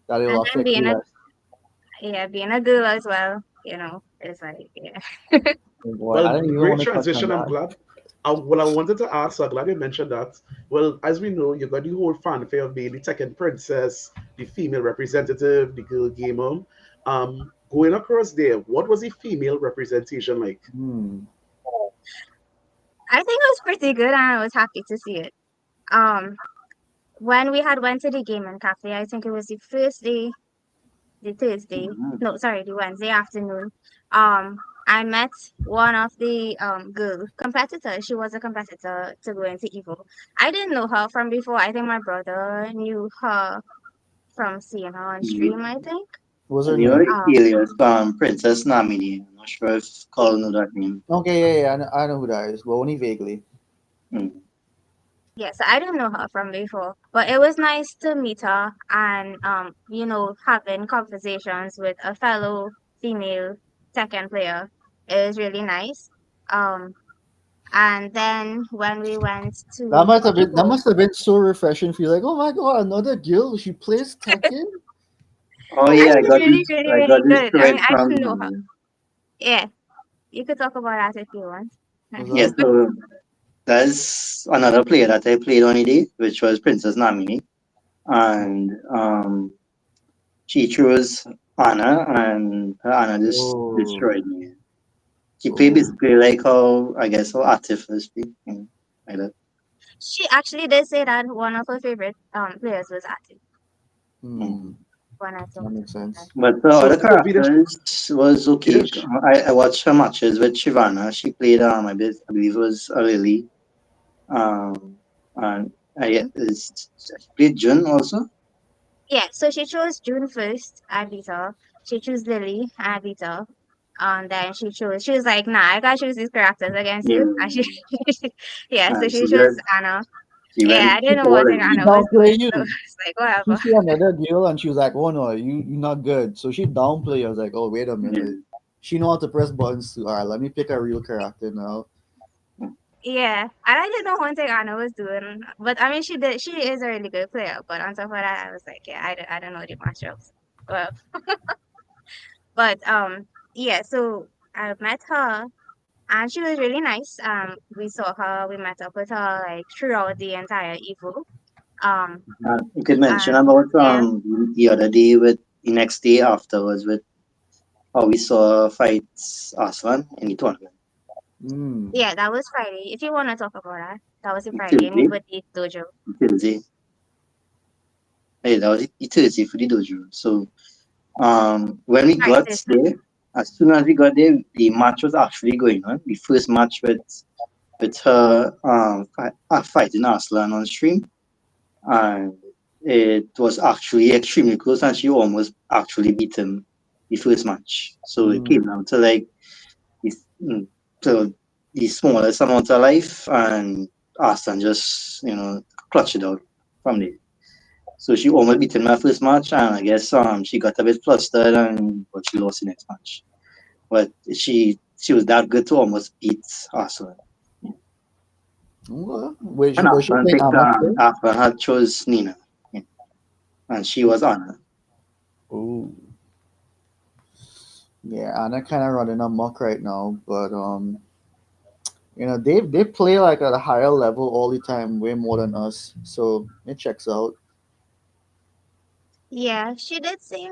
that it'll and then affect you less. being a girl as well, it's like yeah. Oh boy, Well, I didn't even great want to touch on transition. I'm that. glad. Well, I wanted to ask, I'm glad you mentioned that. Well, as we know, you got the whole fanfare of being the Tekken princess, the female representative, the girl gamer. Going across there, what was the female representation like? Hmm. I think it was pretty good, and I was happy to see it. Um, when we had went to the gaming cafe, I think it was the first day, the Thursday, Mhm. no, sorry, the Wednesday afternoon. I met one of the girl competitors. She was a competitor to go into EVO. I didn't know her from before. I think my brother knew her from seeing her on You, stream, I think. What's her you know, name? Um, Elias, Princess Namini. I'm not sure if Colin know that name. Okay, yeah, yeah, I know who that is, but only vaguely. Mm. yes, I didn't know her from before, but it was nice to meet her and having conversations with a fellow female Tekken player. It was really nice. Um, and then when we went to That Evo, must have been so refreshing for you. Like, oh my god, another girl. She plays Tekken. Oh and yeah, it was really, really, I got really this good. I thread mean, I from didn't know her. Yeah, you could talk about that if you want. Was yeah. that? So that's another player that I played on the day, which was Princess Namini, and she chose Anna, and her Anna just Oh, destroyed me. She played oh. basically like how I guess how Atif play, like that. She actually did say that one of her favorite players was Ati. Mm. Hmm. when I That talk to makes her. sense. But the other So Videsh, characters was okay. Videsh, I watched her matches with Shivana. She played I believe it was a Lily. And she played Jun also. Yeah, so she chose June first, I beat her. She chose Lily, I beat her. And then she was like, nah, I gotta choose these characters against Yeah. you. And she, yeah, so And she chose Anna. she Yeah, I went didn't know all what thing She Anna in. was doing, downplay so you. it's like, She whatever. see another girl and she was like, "Oh no, you're not good." So she downplay you. I was like, "Oh wait a Yeah. minute." She know how to press buttons too. All right, let me pick a real character now. Yeah, and I didn't know one thing Anna was doing. But I mean, she is a really good player. But on top of that, I was like, yeah, I don't know the matchups. Well, but yeah, so I met her. And she was really nice. We saw her, we met up with her like throughout the entire EVO. Um, You could mention and about yeah, the other day with the next day afterwards with how we saw fights Aslan in the tournament. Mm. yeah, that was Friday. If you want to talk about that, that was a Friday in Tuesday, the dojo. Tuesday. Hey, that was the Thursday for the dojo. So when we Right, got Thursday. there, as soon as we got there, the match was actually going on. The first match with her fighting Aslan on stream, and it was actually extremely close, and she almost actually beat him the first match. So it Mm. came down to like this, to the smallest amount of life, and Aslan just clutched it out from there. So she almost beat him in her first match, and I guess she got a bit flustered, and but she lost the next match. But she was that good to almost beat Aslan. Yeah. Well, And was she Aslan playing picked amateur? Aslan had chose Nina, yeah, and she was Anna. Oh, yeah, Anna kind of running amok right now, but they play like at a higher level all the time, way more than us. So it checks out. Yeah, she did say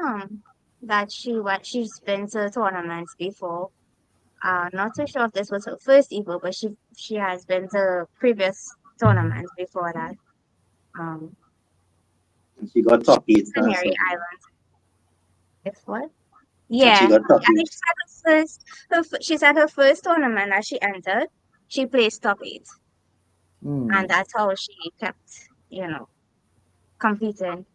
that she's been to tournaments before. Not too sure if this was her first EVO, but she has been to previous tournaments before that. Um, And she got she top eight, Canary so Islands. If what? and she Yeah, got top I think eight. she said she said her first tournament that she entered, she placed top eight, and Hmm. that's how she kept, competing.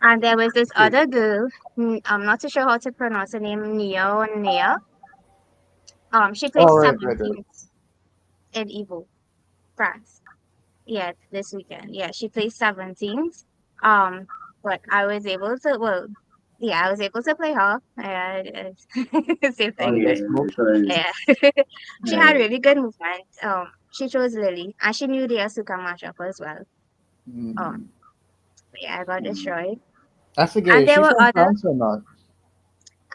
And there was this okay. other girl, I'm not too sure how to pronounce her name, Nia or Nia. She Oh, placed right. 17th in Evo, France. Yeah, this weekend. Yeah, she placed 17th. Um, but I was able to, well, yeah, I was able to play her. Yeah, same Oh thing. You yeah, get smoked. because Yeah. She had uh, really good movement. She chose Lily, and she knew the Asuka matchup as well. Um, Hmm. yeah, I got destroyed. I forget, And is there she were from other. France or not?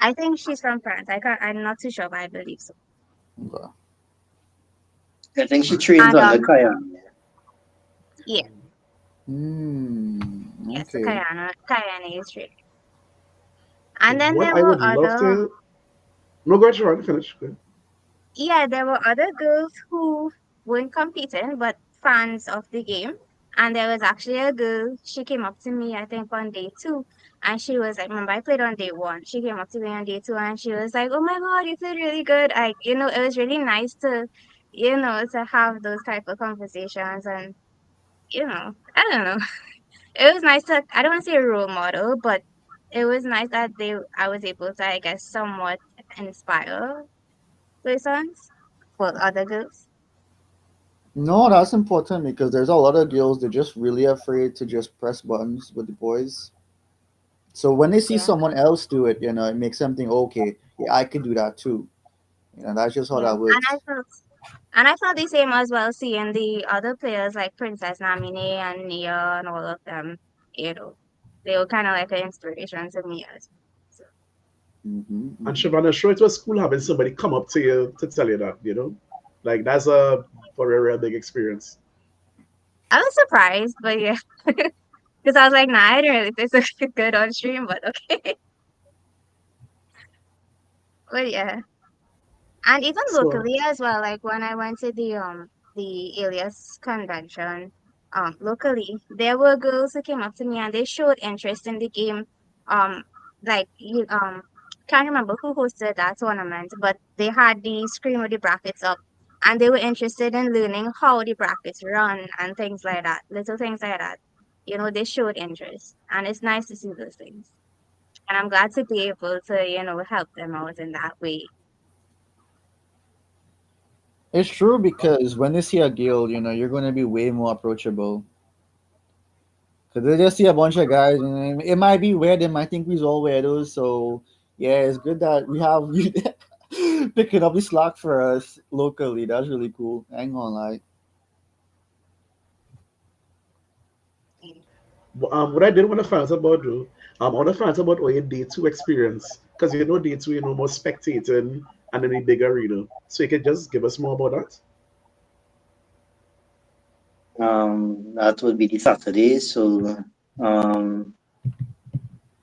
I think she's from France. I'm not too sure, but I believe so. Okay. I think she trains And under Kaya. yeah, Hmm. yes, so Okay. Kayana is really. And then What there I were would love other. to no, go ahead, Sharon, finish. Go ahead. Yeah, there were other girls who weren't competing but fans of the game. And there was actually a girl, she came up to me, I think on day two, and she was like, remember, I played on day one. She came up to me on day two and she was like, oh my God, you played really good. It was really nice to have those type of conversations. And, I don't know. It was nice I don't want to say a role model, but it was nice that I was able to, I guess, somewhat inspire persons, well, other girls. No, that's important because there's a lot of girls they're just really afraid to just press buttons with the boys. So when they see Yeah, someone else do it, it makes them think, okay, yeah, I could do that too. That's just how yeah. that works. And I felt the same as well, seeing the other players like Princess Namine and Nia and all of them, you know, they were kind of like an inspiration to me as well. So Hmm, And hmm. Shivana, sure, it was cool having somebody come up to you to tell you that. Like that's a for a real big experience. I was surprised, but yeah, because I was like, nah, I didn't really think so good on stream, but okay. But yeah, and even So locally as well, like when I went to the Alias convention, locally there were girls who came up to me and they showed interest in the game. um like you can't remember who hosted that tournament, but they had the screen with the brackets up, and they were interested in learning how the brackets run and things like that, little things like that. They showed interest, and it's nice to see those things. And I'm glad to be able to, help them out in that way. It's true because when they see a guild, you're going to be way more approachable. Because they just see a bunch of guys, and it might be weird. They might think we're all weirdos. So, yeah, it's good that we have you picking up the slack for us locally. That's really cool. I ain't gonna lie. What I did want to find out about though, I want to find out about all your day two experience because day two, more spectating and then a big arena. So you could just give us more about that. That would be the Saturday. So um,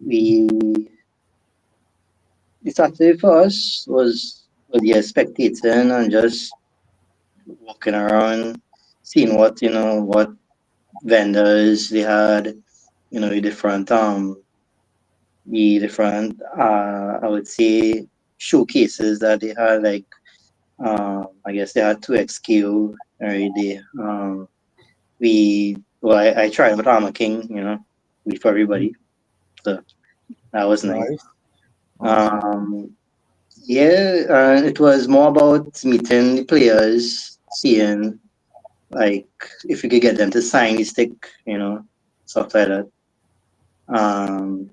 we the Saturday for us was yeah, spectating and just walking around, seeing what vendors they had, the different I would say showcases that they had, like I guess they had 2XQ every day. I tried with Armor King, with everybody. So that was nice. Nice. Awesome. Um, yeah, it was more about meeting the players, seeing like if you could get them to sign the stick, stuff like that. Um,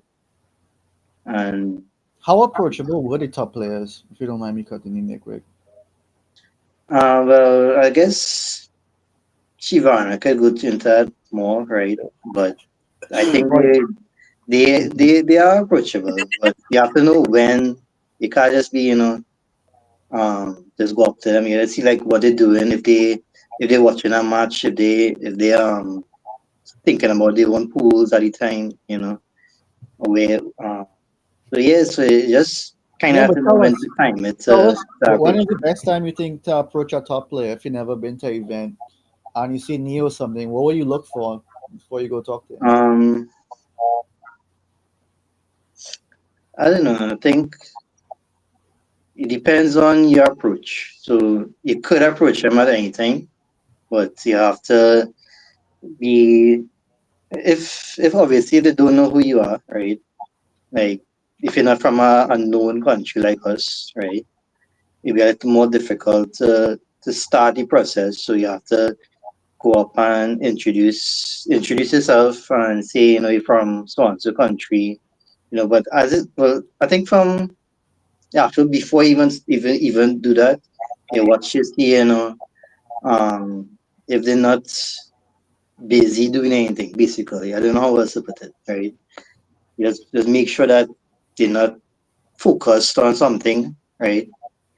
and How approachable were the top players, if you don't mind me cutting in there quick? well, I guess Shivana could go into that more, right? But I think Right. they are approachable, but you have to know when. You can't just be, just go up to them. You gotta see like what they're doing. If they're watching a match, if they thinking about their own pools at the time, where so yeah, so you just kind of Yeah, have but to know tell when us, to time it tell to, us, to when approach is the them. best time you think to approach a top player if you never been to an event and you see Neo something? What will you look for before you go talk to him? Um, I don't know. I think it depends on your approach. So you could approach them at any time, but you have to be if obviously they don't know who you are, right? Like if you're not from a known country like us, right? It'll be a little more difficult to start the process. So you have to go up and introduce yourself and say, you're from so and so country, but I think from actually before even do that, you watch you see, um if they're not busy doing anything, basically. I don't know how else to put it, right? Just make sure that they're not focused on something, right?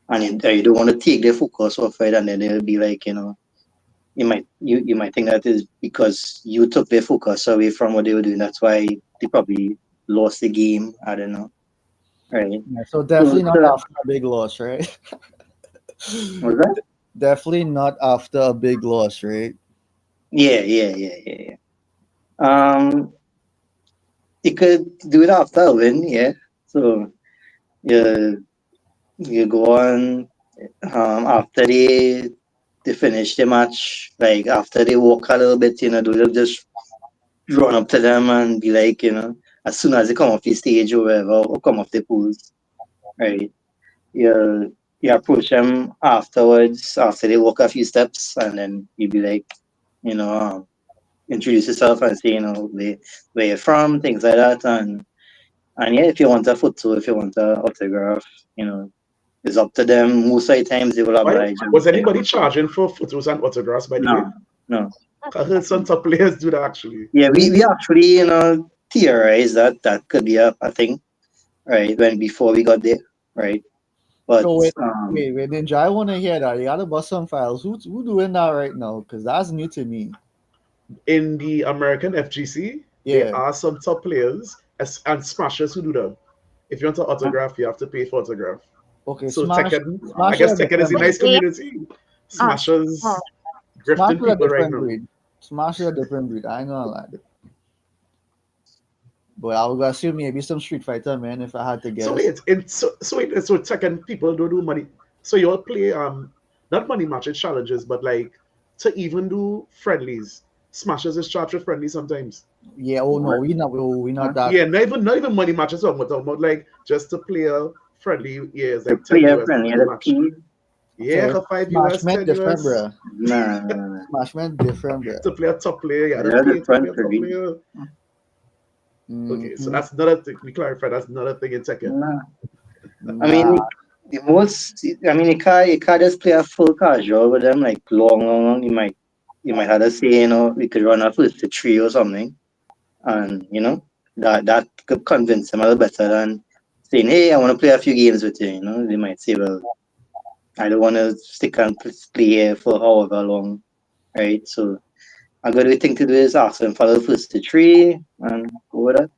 And you don't want to take their focus off it, and then they'll be like, you might think that is because you took their focus away from what they were doing. That's why they probably lost the game. I don't know, right? Yeah, so So, definitely not so after a big loss, right? was that? Definitely not after a big loss, right? Yeah, yeah, yeah, yeah, yeah. You could do it after a win, yeah. So you you go on after they finish the match, like after they walk a little bit, they'll just run up to them and be like, as soon as they come off the stage or whatever, or come off the pools, right? You approach them afterwards, after they walk a few steps, and then you be like, you know, um, introduce yourself and say, where you're from, things like that, and yeah, if you want a photo, if you want a autograph, you know, it's up to them. Most of the times they will Why oblige and was take a anybody photo. charging for photos and autographs? By the way, No, no. I heard some top players do that actually. Yeah, we Really? actually, theorized that that could be a thing, right? When before we got there, right? But So wait, Ninja, I want to hear that. You gotta bust some files. Who doing that right now? Because that's new to me. In the American FGC, there Yeah. are some top players and smashers who do that. If you want an autograph, you have to pay for autograph. Okay, So Tekken, I Smash is guess a Tekken is a different breed. nice Wait, community. oh, oh, Smashers Smash grifting is a people right different now. breed. Smash is a different breed. I ain't gonna lie. but I would assume maybe some Street Fighter, man, if I had to So guess. wait, so Tekken people don't do money. So you all play not money matches challenges, but like to even do friendlies. Smashes is charged with friendly sometimes. Yeah. Oh no, What? we not Huh? that. Yeah, not even money matches. Talking about like just to play a friendly. Yeah, it's The like 10 player US friendly, per the match. P. Yeah, Okay, 5 Smash US, Man 10 different, US bruh. Nah, nah, nah. Smash Man different, bruh. to play a top player. Yeah, to They're pay the to play front a top three. player. Okay, so Mm-hmm. that's another thing. We clarify that's another thing in Tekken. Nah. I mean, Nah. the most. I mean, you can't just play a full casual with them like long, long, long. You might have to say, we could run a first to three or something, and that could convince them a little better than saying, "Hey, I want to play a few games with you." They might say, "Well, I don't want to stick and play here for however long." Right? So a good thing to do is ask them for the first to three and go with that.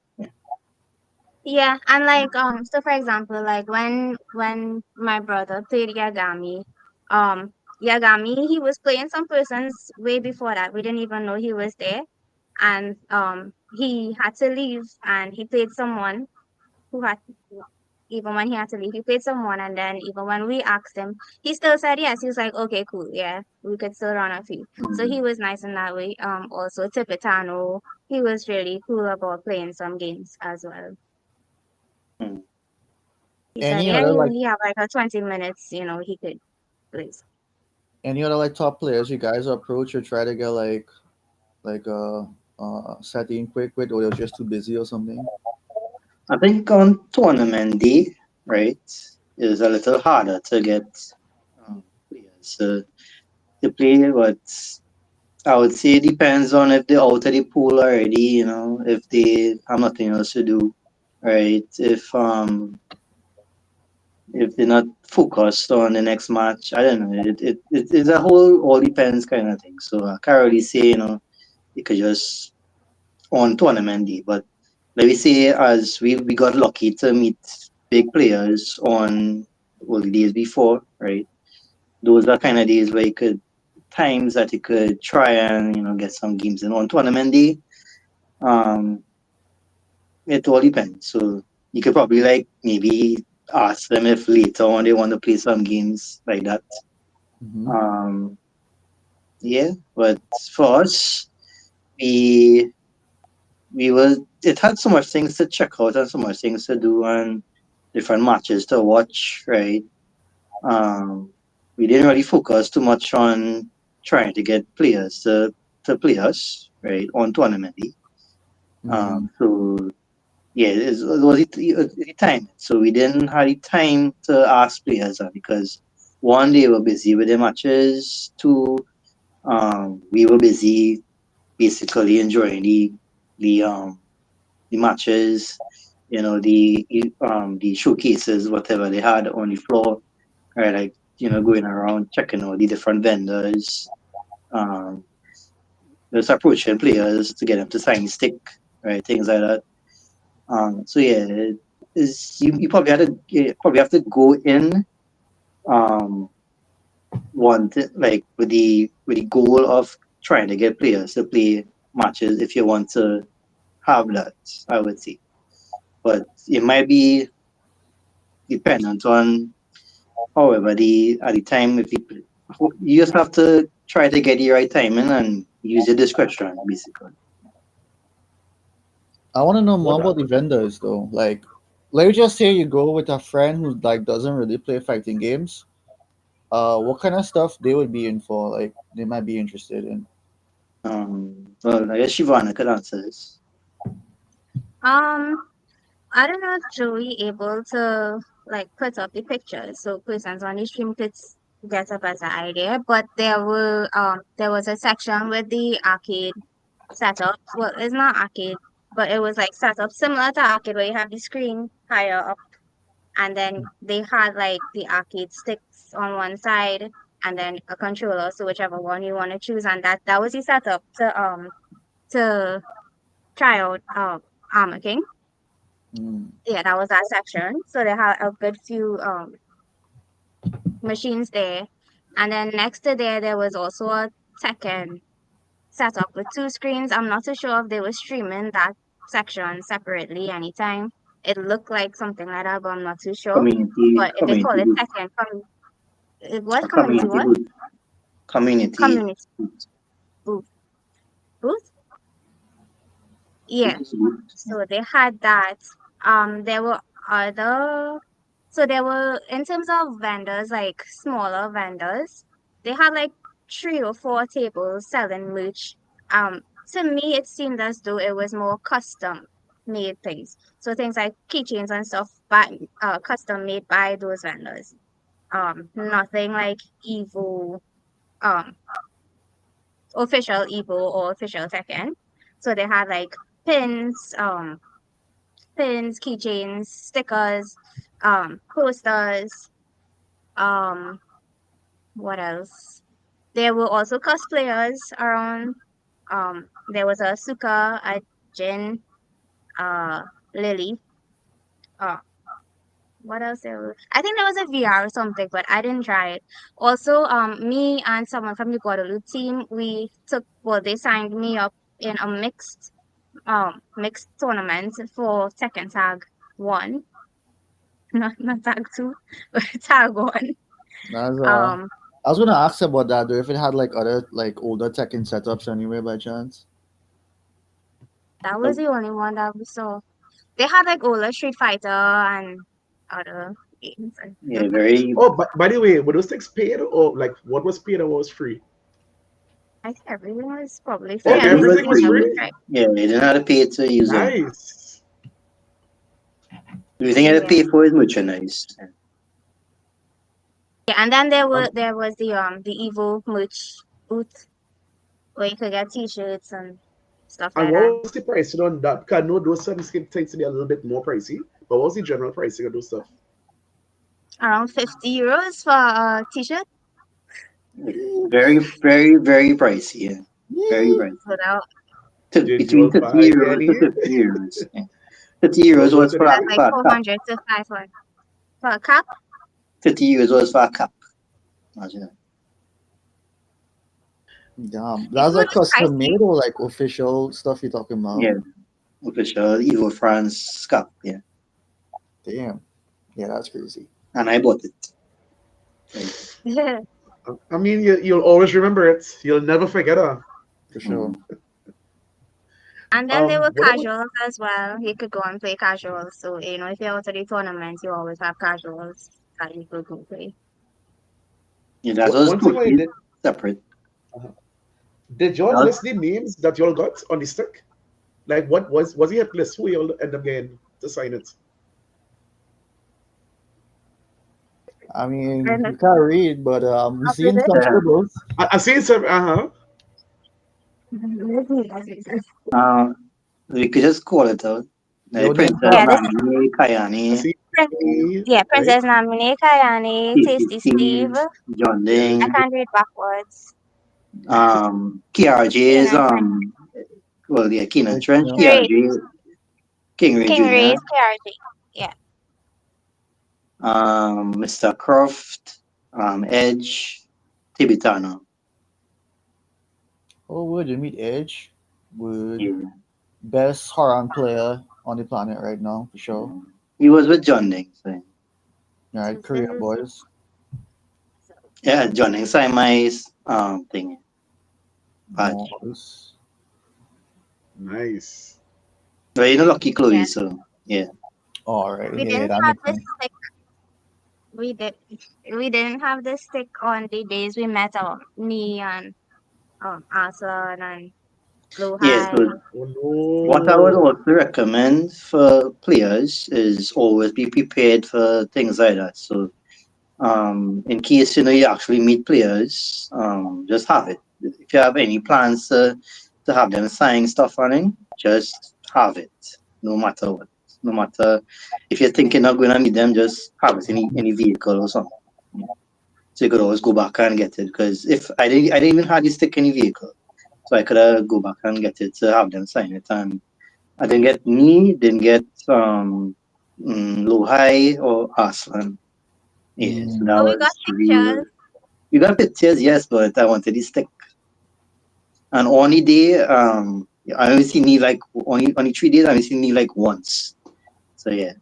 Yeah, and like so for example, like when my brother played Yagami, um Yagami, he was playing some persons way before that. We didn't even know he was there. And he had to leave and he played someone who had even when he had to leave, he played someone, and then even when we asked him, he still said yes. He was like, okay, cool, yeah, we could still run a few. So Mm, he was nice in that way. Also Tipitano, he was really cool about playing some games as well. mm. He said, Any yeah, other like he have like a 20 minutes, he could play. any other like top players you guys approach or try to get like setting quick with, or you're just too busy or something? I think on tournament day, right, is a little harder to get players to play, but I would say it depends on if they're out of the pool already, if they have nothing else to do, right? If they're not focused on the next match, I don't know. It's a whole all depends kind of thing. So I can't really say, you could just on tournament day. But let me say, as we got lucky to meet big players on all the days before, right? Those are kind of days where you could times that you could try and get some games in on tournament day. Um, it all depends. So you could probably like maybe ask them if later on they want to play some games like that. Mm-hmm. Um, yeah, but for us, we we were it had so much things to check out and so much things to do and different matches to watch, right? Um, we didn't really focus too much on trying to get players to play us, right, on tournament day. Mm-hmm. So yeah, it was the time. So we didn't have the time to ask players because one, they were busy with their matches. Two, we were busy basically enjoying the matches, the showcases, whatever they had on the floor, right? Like going around checking out the different vendors, um, just approaching players to get them to sign stick, right? Things like that. So yeah, you probably have to go in um like with the goal of trying to get players to play matches if you want to have that, I would say. But it might be dependent on however the at the time if you just have to try to get the right timing and use your discretion basically. I want to know What more about the vendors though. Like, let's just say you go with a friend who like doesn't really play fighting games. What kind of stuff they would be in for? Like, they might be interested in. Well, I guess Shivana could answer this. Um, I don't know if Joey able to like put up the pictures so persons on the stream could get a better idea. But there was a section with the arcade setup. Well, it's not arcade, but it was like set up similar to arcade where you have the screen higher up, and then they had like the arcade sticks on one side and then a controller, so whichever one you want to choose, and that was the setup to try out Armor King. Mm. Yeah, that was our section. So they had a good few machines there. And then next to there was also a Tekken setup with two screens. I'm not too sure if they were streaming that section separately anytime. It looked like something like that, but I'm not too sure. Community, But they call community it booth, second. It was a community community what? booth, community Community booth, booth. Booth? Yeah. booth. So they had that. There were other. So there were, in terms of vendors, like smaller vendors, they had like 3 or 4 tables selling merch. To me, it seemed as though it was more custom made things. So things like keychains and stuff, but custom made by those vendors. Nothing like Evo, um, official Evo or official Tekken. So they had like pins, keychains, stickers, posters, um, what else? There were also cosplayers around. There was a Suka, a Jin, uh, Lily. Uh, what else there was? I think there was a VR or something, but I didn't try it. Also, me and someone from the Guadalupe team, they signed me up in a mixed tournament for Tekken Tag 1, not Tag 2, but Tag 1. That's Um, I was gonna ask about that though, if it had like other like older Tekken setups anyway by chance. that was the only one that we saw. They had like older Street Fighter and other games. Yeah, very. Oh, by the way, were those things paid or like what was paid and what was free? I think everything was probably free. Oh, I Everything don't was everything was remember free. free? right. Yeah, you didn't have to pay to use them. Nice. The only thing you had to Yeah. pay for is merchandise. Yeah, and then Um, there was the Evo merch booth where you could get t-shirts and stuff and like what that. was the pricing on that? Because I know those certain skin tends to be a little bit more pricey, but what was the general pricing of those stuff? Around €50 for a t-shirt. Very, very, very pricey. Yeah, very Yeah. pricey. Without Did you Between all 50 buy euros to any? 50 euros. Yeah. 50 You all euros got was for that's anything? like a cup. 400 to 500 for a cap. 50 euros was for a cup. Imagine that. Damn. The That's food like was custom pricey. made or like official stuff you're talking about? Yeah, official EVO France cup. Yeah, Damn. Yeah, that's crazy. and I bought it. Right. I mean, you'll always remember it. You'll never forget her. For sure. Mm. And then there were What about casuals as well. You could go and play casuals. So, if you're out to the tournaments, you always have casuals that you could go play. Yeah, that was one thing I totally did? separate. Uh, did y'all That was, list the names that y'all got on the stick? Like, what was he a list? Who y'all end up getting to sign it? I mean, And we can't read, but we after seen that, some uh, scribbles. I seen some. uh, we could just call it out. Yo, Like name Princess tag. yeah, this Nami, I Kayani, see. Right. Princess Namine, Kayane, Casey Tasty Steve. Steve, John Yes. I Ding, can't read backwards. KRJ's, Keenan, well, yeah, Keenan Like, Trench, Ray, KRJ, King Ray King Jr., Ray's KRG. Yeah. Mr. Croft, Edge, Tibitano. oh, would you meet Edge? Would Yeah. best Haran player on the planet right now for sure. He was with John Ding. So, All right, So Korea this is boys. so yeah, John Ding signed my thing, badge. Nice. Nice. But you know, Lucky Chloe, yeah. so yeah. All right, We yeah, didn't that have makes this sense. stick. We did we didn't have this stick on the days we met me and Asan and Blue Yeah, High. so Oh what I would no. also recommend for players is always be prepared for things like that. So in case you actually meet players, just have it. If you have any plans to have them sign stuff running, just have it, no matter what. No matter if you're thinking of going to meet them, just have it in any vehicle or something. Yeah. So you could always go back and get it. Because if I didn't even hardly stick any vehicle, so I could go back and get it to have them sign it. And I didn't get me, didn't get Lohai or Aslan. Yeah, so that Oh, we got was real. pictures. You got pictures, yes, but I wanted to stick. And on the day, I only seen Neve like only 3 days. I only seen Neve like once. So yeah,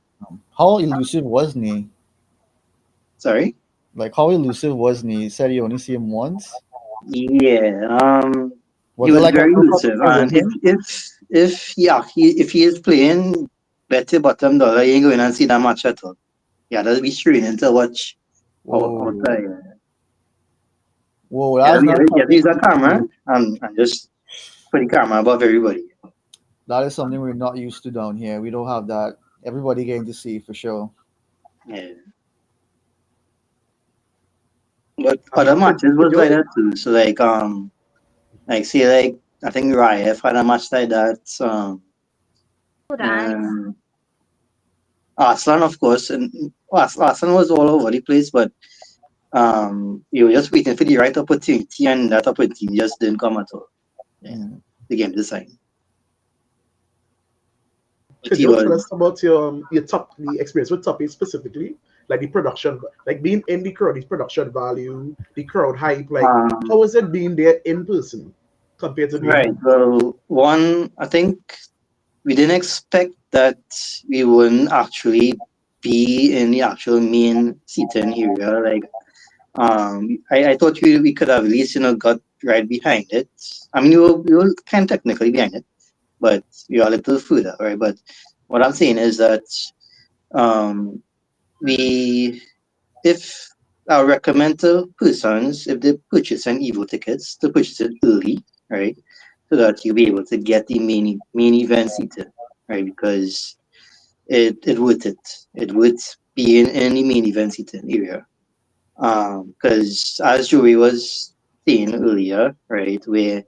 How elusive was he? sorry. Like how elusive was he? You said you only see him once. Yeah, he Was it was like a very look of elusive, and if everything? if if yeah, if he is playing better bottom dollar, you ain't going and see that match at all. Yeah, that'll be screening to watch how Whoa, whoa, yeah, that's not yeah, something use a camera we, and just put the camera above everybody. that is something we're not used to down here. We don't have that. Everybody getting to see for sure. Yeah. But I other mean, matches could was like you that too. So like say like I think Raya had a match like that. Students. And Arslan of course, and Arslan was all over the place, but you were just waiting for the right opportunity, and that opportunity just didn't come at all. Yeah, Mm. the game decided. But could he you tell us was about your top the experience with Toppy specifically, like the production, like being in the crowd, the production value, the crowd hype, like how um was it being there in person compared to being right. home? Well, one I think we didn't expect that we wouldn't actually be in the actual main seating area. Like I thought we could have at least got right behind it. I mean we were kind of technically behind it, but we are a little further, right? But what I'm saying is that um we if I recommend to persons if they purchase an EVO tickets to purchase it early, right? So that you'll be able to get the main event seated, right? Because it worth it. It would be in the main event seating area. Because as Joey was saying earlier, right, where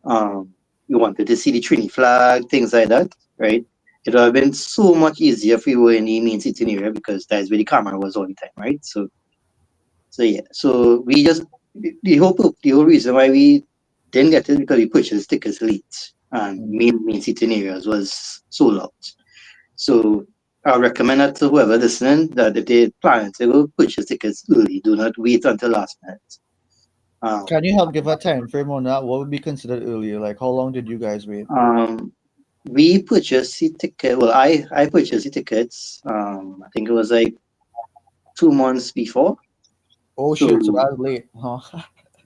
you wanted to see the Trini flag, things like that, right? It would have been so much easier if we were in the main seating area because that's where the camera was all the time, right? So yeah, so we just the whole reason why we didn't get it because we purchased tickets late and Mm. main seating areas was sold out. So I recommend that to whoever listening that if they plan to go purchase tickets early, do not wait until last minute. Can Um, you help give a time frame on that? What would be considered earlier? Like how long did you guys wait? um, we purchased the ticket. Well, I purchased the tickets. I think it was like 2 months before. Oh shit, so So that's late, huh?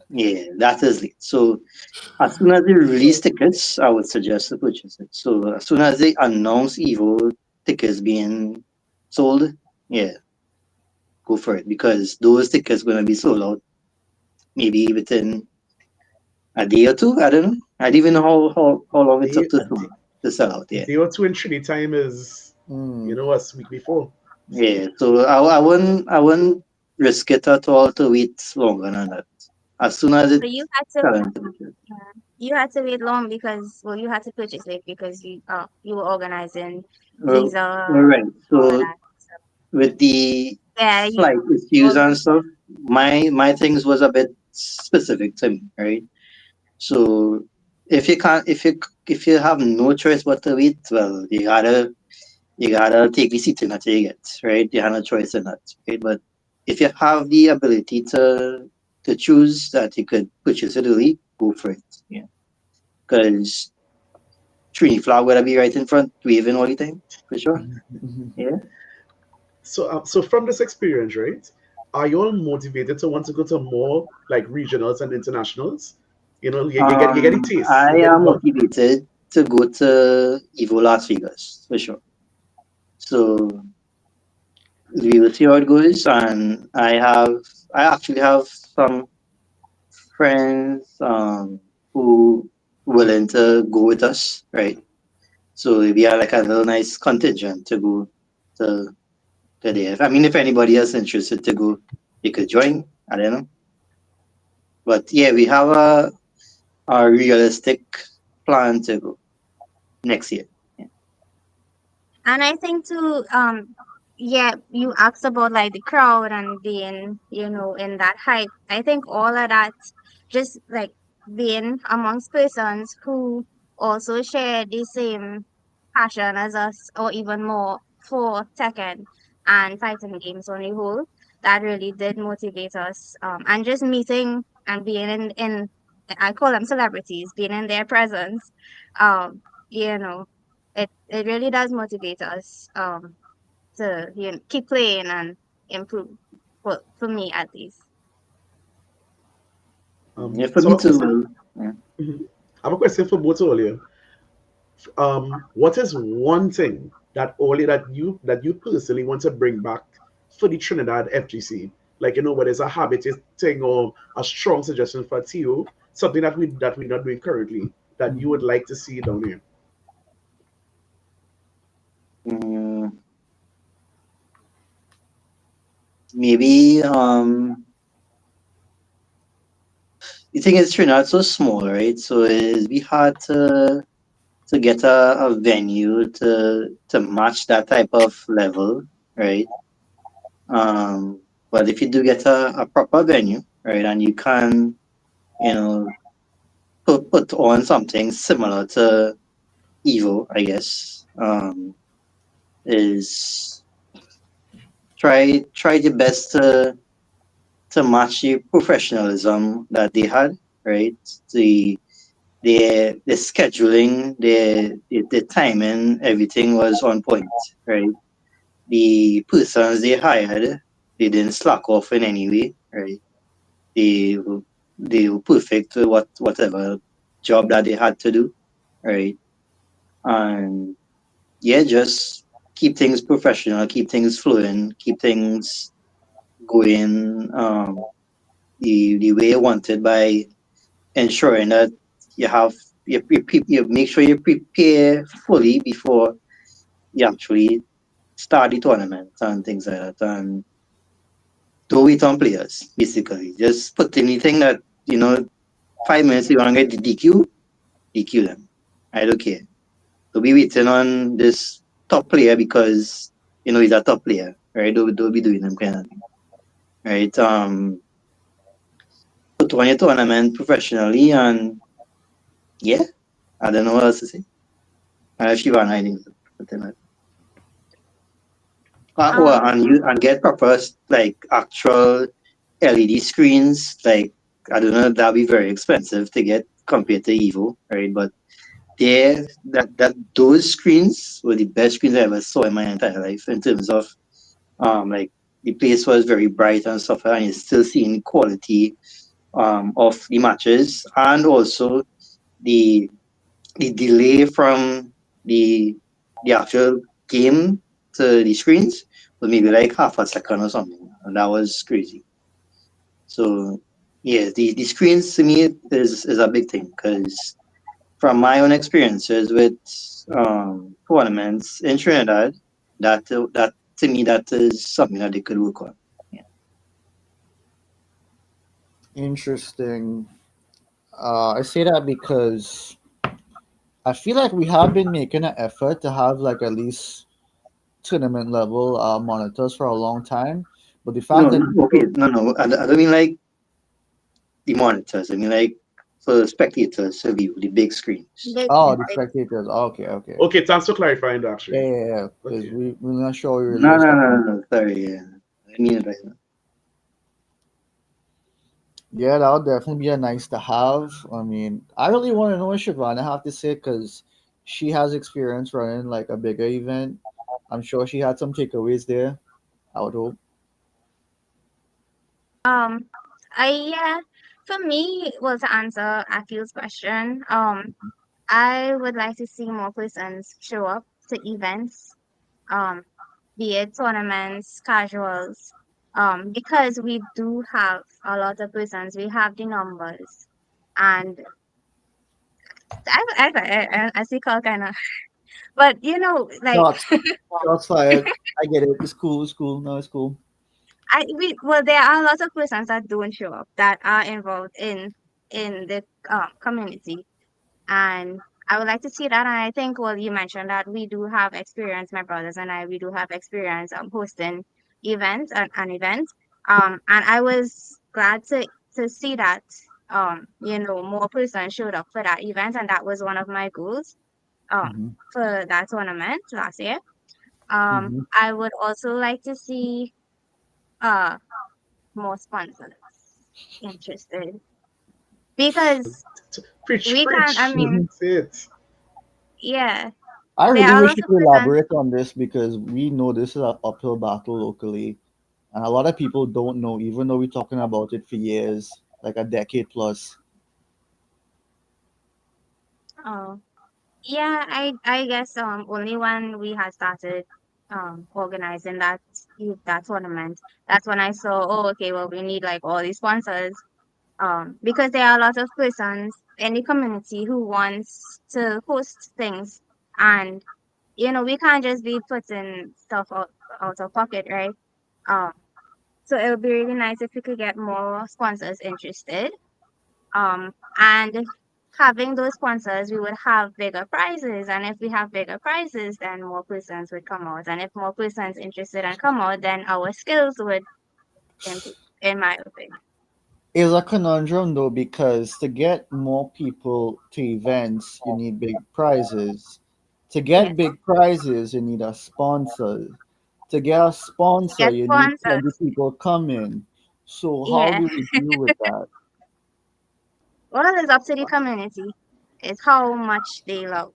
yeah, that is late. So as soon as they release tickets, I would suggest to purchase it. So as soon as they announce EVO tickets being sold, yeah, go for it because those tickets gonna be sold out maybe within a day or two. I don't know. I don't even know how long it took Day to sell out. a Yeah, day or two in Trinity time is, Mm. a week before. yeah. So I wouldn't risk it at all to wait longer than that. As soon as So you it's had to selling tickets. yeah, you had to wait long because well you had to purchase it because you were organizing Well, visa all right. all of So that. So with the yeah, you flight issues all and stuff, my things was a bit specific to me, right? So if you can't, if you have no choice but to wait, well, you gotta take the seat in that you get, right? You have no choice in that, right? But if you have the ability to choose that you could purchase it early, go for it. Yeah, because Trini Flower will be right in front, waving all the time, for sure. Yeah. So from this experience, right? Are you all motivated to want to go to more like regionals and internationals? You get the taste, I you get the am bug. motivated to go to EVO Las Vegas for sure. So we will see how it goes, and I actually have some friends who willing to go with us, right? So we are like a little nice contingent to go to to there. I mean, if anybody else interested to go, you could join. I don't know, but yeah, we have a realistic plan to go next year. Yeah. And I think too, yeah, you asked about like the crowd and being, in that hype. I think all of that, just like being amongst persons who also share the same passion as us, or even more for Tekken and fighting games on the whole, that really did motivate us. And just meeting and being in I call them celebrities, being in their presence You know, it really does motivate us to keep playing and improve. For me at least. Yeah, for So me I have a question. too. Yeah. Mhm. I have a question for both earlier. What is one thing that only that you personally want to bring back for the Trinidad FGC? Like whether it's a habit thing or a strong suggestion for TO, something that we're not doing currently that you would Mhm. like to see down here. Mm, maybe the thing is Trinidad so small, right? So it'd be hard to get a venue to match that type of level, right? But if you do get a proper venue, right, and you can, you know, put on something similar to EVO, I guess, is try the best to match the professionalism that they had, right? The the scheduling, the timing, everything was on point, right? The persons they hired, they didn't slack off in any way, right? They were- they were perfect with whatever job that they had to do, right? And yeah, just keep things professional, keep things flowing, keep things going the way you wanted by ensuring that you have you make sure you prepare fully before you actually start the tournament and things like that. And don't wait on players, basically. Just put anything that, you know, 5 minutes you want to get the DQ, DQ them. I don't care. Don't be waiting on this top player because, you know, he's a top player, right? Don't be doing them kind of thing, right? Put on your tournament professionally and yeah, I don't know what else to say. If you want anything, something like well, Um, and get proper like actual LED screens. Like I don't know, that'll be very expensive to get compared to Evo, right? But there, that those screens were the best screens I ever saw in my entire life in terms of like the place was very bright and stuff, and you're still seeing the quality of the matches and also the the delay from the the actual game to the screens was maybe like half a second or something, and that was crazy. So yeah, the screens to me is a big thing because from my own experiences with tournaments in Trinidad, that to me that is something that they could work on. Yeah. Interesting. I say that because I feel like we have been making an effort to have like at least tournament level monitors for a long time, but the No, fact that okay, people, no, I don't mean like the monitors. I mean like for spectators to view the big screens. big, oh, Yeah. the big. spectators, okay, okay, Okay, thanks for clarifying that yeah, actually. yeah, yeah, because Okay. we're not sure what you No, was no, no, talking no, about. no. Sorry, yeah. I mean it right now. Yeah, that would definitely be a nice to have. I mean, I really want to know what Shivana have to say because she has experience running like a bigger event. I'm sure she had some takeaways there. I would hope. Um, I yeah. For me, well, to answer Akil's question, I would like to see more persons show up to events. Be it tournaments, casuals. Because we do have a lot of persons. We have the numbers, and I see call kind of, but like Shots, shots fired. I get it. It's cool. It's cool. No, it's cool. well, there are a lot of persons that don't show up that are involved in the community, and I would like to see that. And I think, well, you mentioned that we do have experience, my brothers and I, we do have experience hosting events and an event. And I was glad to see that more persons showed up for that event, and that was one of my goals Mm-hmm. for that tournament last year. Mm-hmm. I would also like to see uh more sponsors interested because Preach, we can. I preach. mean, Mm-hmm. Say it. yeah, I there really are wish lots you of could persons. elaborate on this because we know this is an uphill battle locally, and a lot of people don't know, even though we're talking about it for years, like a decade plus. Oh, yeah, I guess only when we had started organizing that tournament, that's when I saw, oh, okay, well, we need like all these sponsors, because there are a lot of persons in the community who wants to host things, and we can't just be putting stuff out of pocket, right? um so it would be really nice if we could get more sponsors interested, and having those sponsors, we would have bigger prizes, and if we have bigger prizes, then more persons would come out, and if more persons interested and come out, then our skills would improve, in my opinion. It's a conundrum though because to get more people to events, you need big prizes. To get Yes, big prizes, you need a sponsor. To get a sponsor, get you need plenty sponsors. people coming. So how Yeah. do we deal with that? Well, it's up to the community. It's how much they love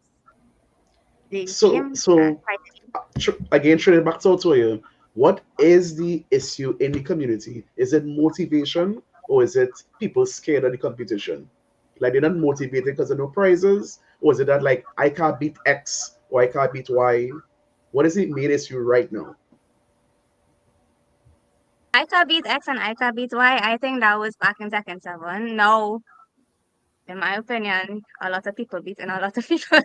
the So, game and so fighting. again, turning back to you, what is the issue in the community? Is it motivation or is it people scared of the competition? Like they're not motivated because of no prizes, or is it that like I can't beat X or I can't beat Y? What is the main issue right now? Ica beat X and Ica beat Y. I think that was back in Tekken 7. No, in my opinion, a lot of people beating a lot of people.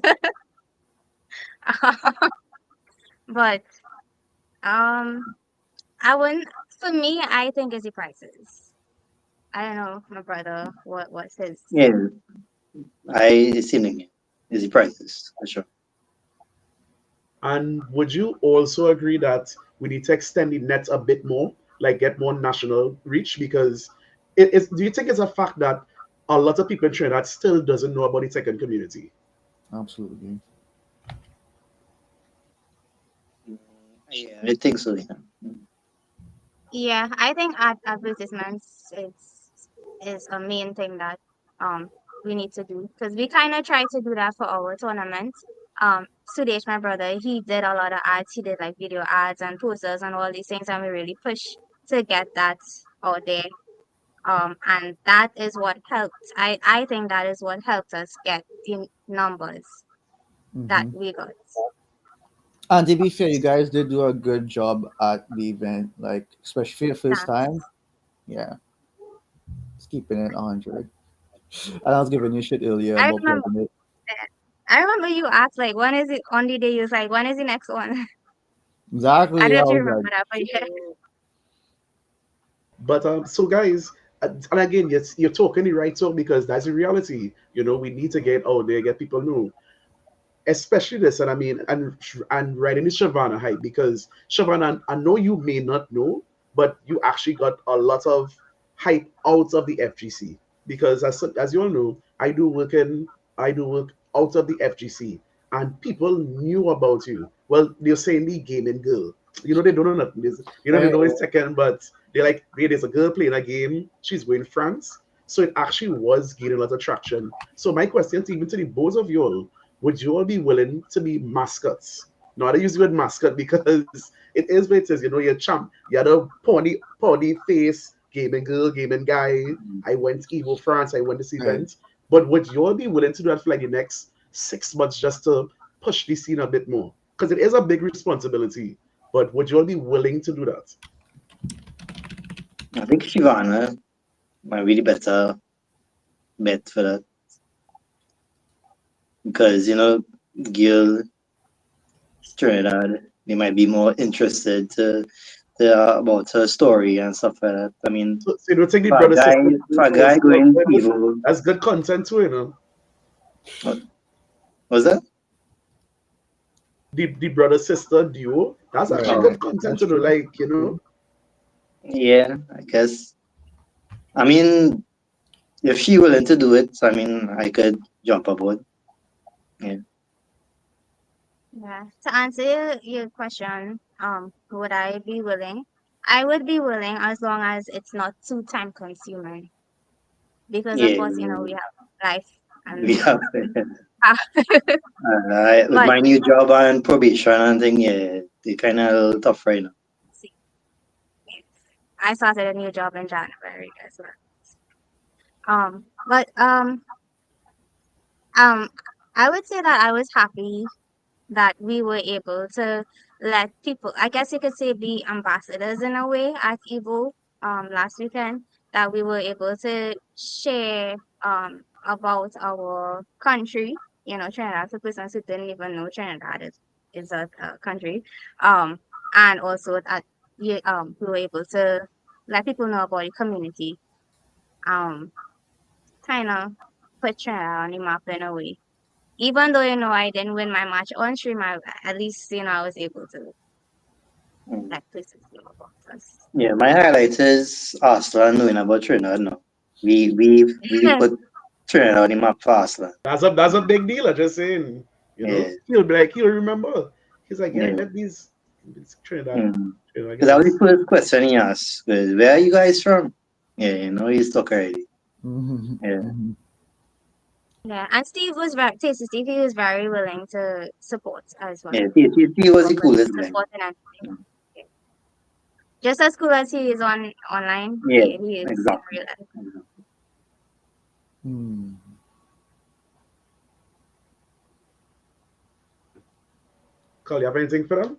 But um, I wouldn't. For me, I think it's the prices. I don't know, my brother. What's his? Yeah, I seen it. Is the prices for sure. And would you also agree that we need to extend the net a bit more, like get more national reach? Because it is. Do you think it's a fact that a lot of people in Trinidad still doesn't know about the Tekken community? Absolutely. Yeah, I think so. Yeah. Yeah, I think advertisements is a main thing that um we need to do, because we kind of try to do that for our tournament. Sudesh, my brother, he did a lot of ads. He did like video ads and posters and all these things, and we really push to get that out there. And that is what helped. I think that is what helped us get the numbers that Hmm. we got. And to be fair, you guys did do a good job at the event, like especially for your first Thanks. time. Yeah, it's keeping it 100. And I was giving you shit earlier I about remember. plugging it. I remember you asked like, when is it on the day you was like, when is the next one? I Exactly. don't I know if you was remember like, that, but yeah. But so guys, and again, yes, you're talking the right talk because that's the reality. We need to get out there, get people know, especially this, and I mean, and right in the Shivana hype because Shivana, I know you may not know, but you actually got a lot of hype out of the FGC because as you all know, I do work out of the FGC, and people knew about you. Well, they're saying the gaming girl. They don't know nothing. You don't even hey, know it's second, but they're like, wait, there's a girl playing a game. She's going France. So it actually was gaining a lot of traction. So my question to even to the both of you all, would you all be willing to be mascots? No, I don't use the word mascot because it is what it is. You're champ. You're the pony face gaming girl, gaming guy. I went Evo France. I went this hey. event. But would you all be willing to do that for like the next 6 months just to push the scene a bit more? Because it is a big responsibility. But would you all be willing to do that? I think Shivana might be the better bet for that because Gil Trinidad they might be more interested to about her story and stuff like that. I mean, So you don't think the for a brother guy sister for duo a is guy still going good? evil, That's good content too. what was that? The brother sister duo, that's actually Right. good Oh, content That's to do. true. Like, yeah, I guess. I mean, if she willing to do it, I mean, I could jump aboard. Yeah, Yeah. To answer your question, would I be willing? I would be willing as long as it's not too time consuming. Because of yeah, course, we have life we and have. Ah, With but my new job and probation and thing, yeah, they kind of tough right now. see, I started a new job in January as well. But um, I would say that I was happy that we were able to let people, I guess you could say, be ambassadors in a way at EVO last weekend, that we were able to share about our country, Trinidad, to persons who didn't even know Trinidad is a country. Um and also that we were able to let people know about the community, um kind of put Trinidad on the map in a way. Even though, I didn't win my match on stream, at least, I was able to Mm. let places know about us. Yeah, my highlight is Arsenal knowing about Trinidad now. We put Trinidad on the map for Arsenal. That's a big deal. I'm just saying. Yeah, He'll be like, he'll remember. He's like, yeah, yeah. let these Trinidad Because that was the guys. first question he asked. Was, where are you guys from? Yeah, he's stuck already. Mhm, Yeah, mhm. Yeah, and Steve was very, Tasty Steve, he was very willing to support as well. yeah. He was the Offer his coolest guy. support and everything. Yeah. Just as cool as he is online, Yeah, he is in exactly. real life. Exactly. Hmm. Carl, you have anything for them?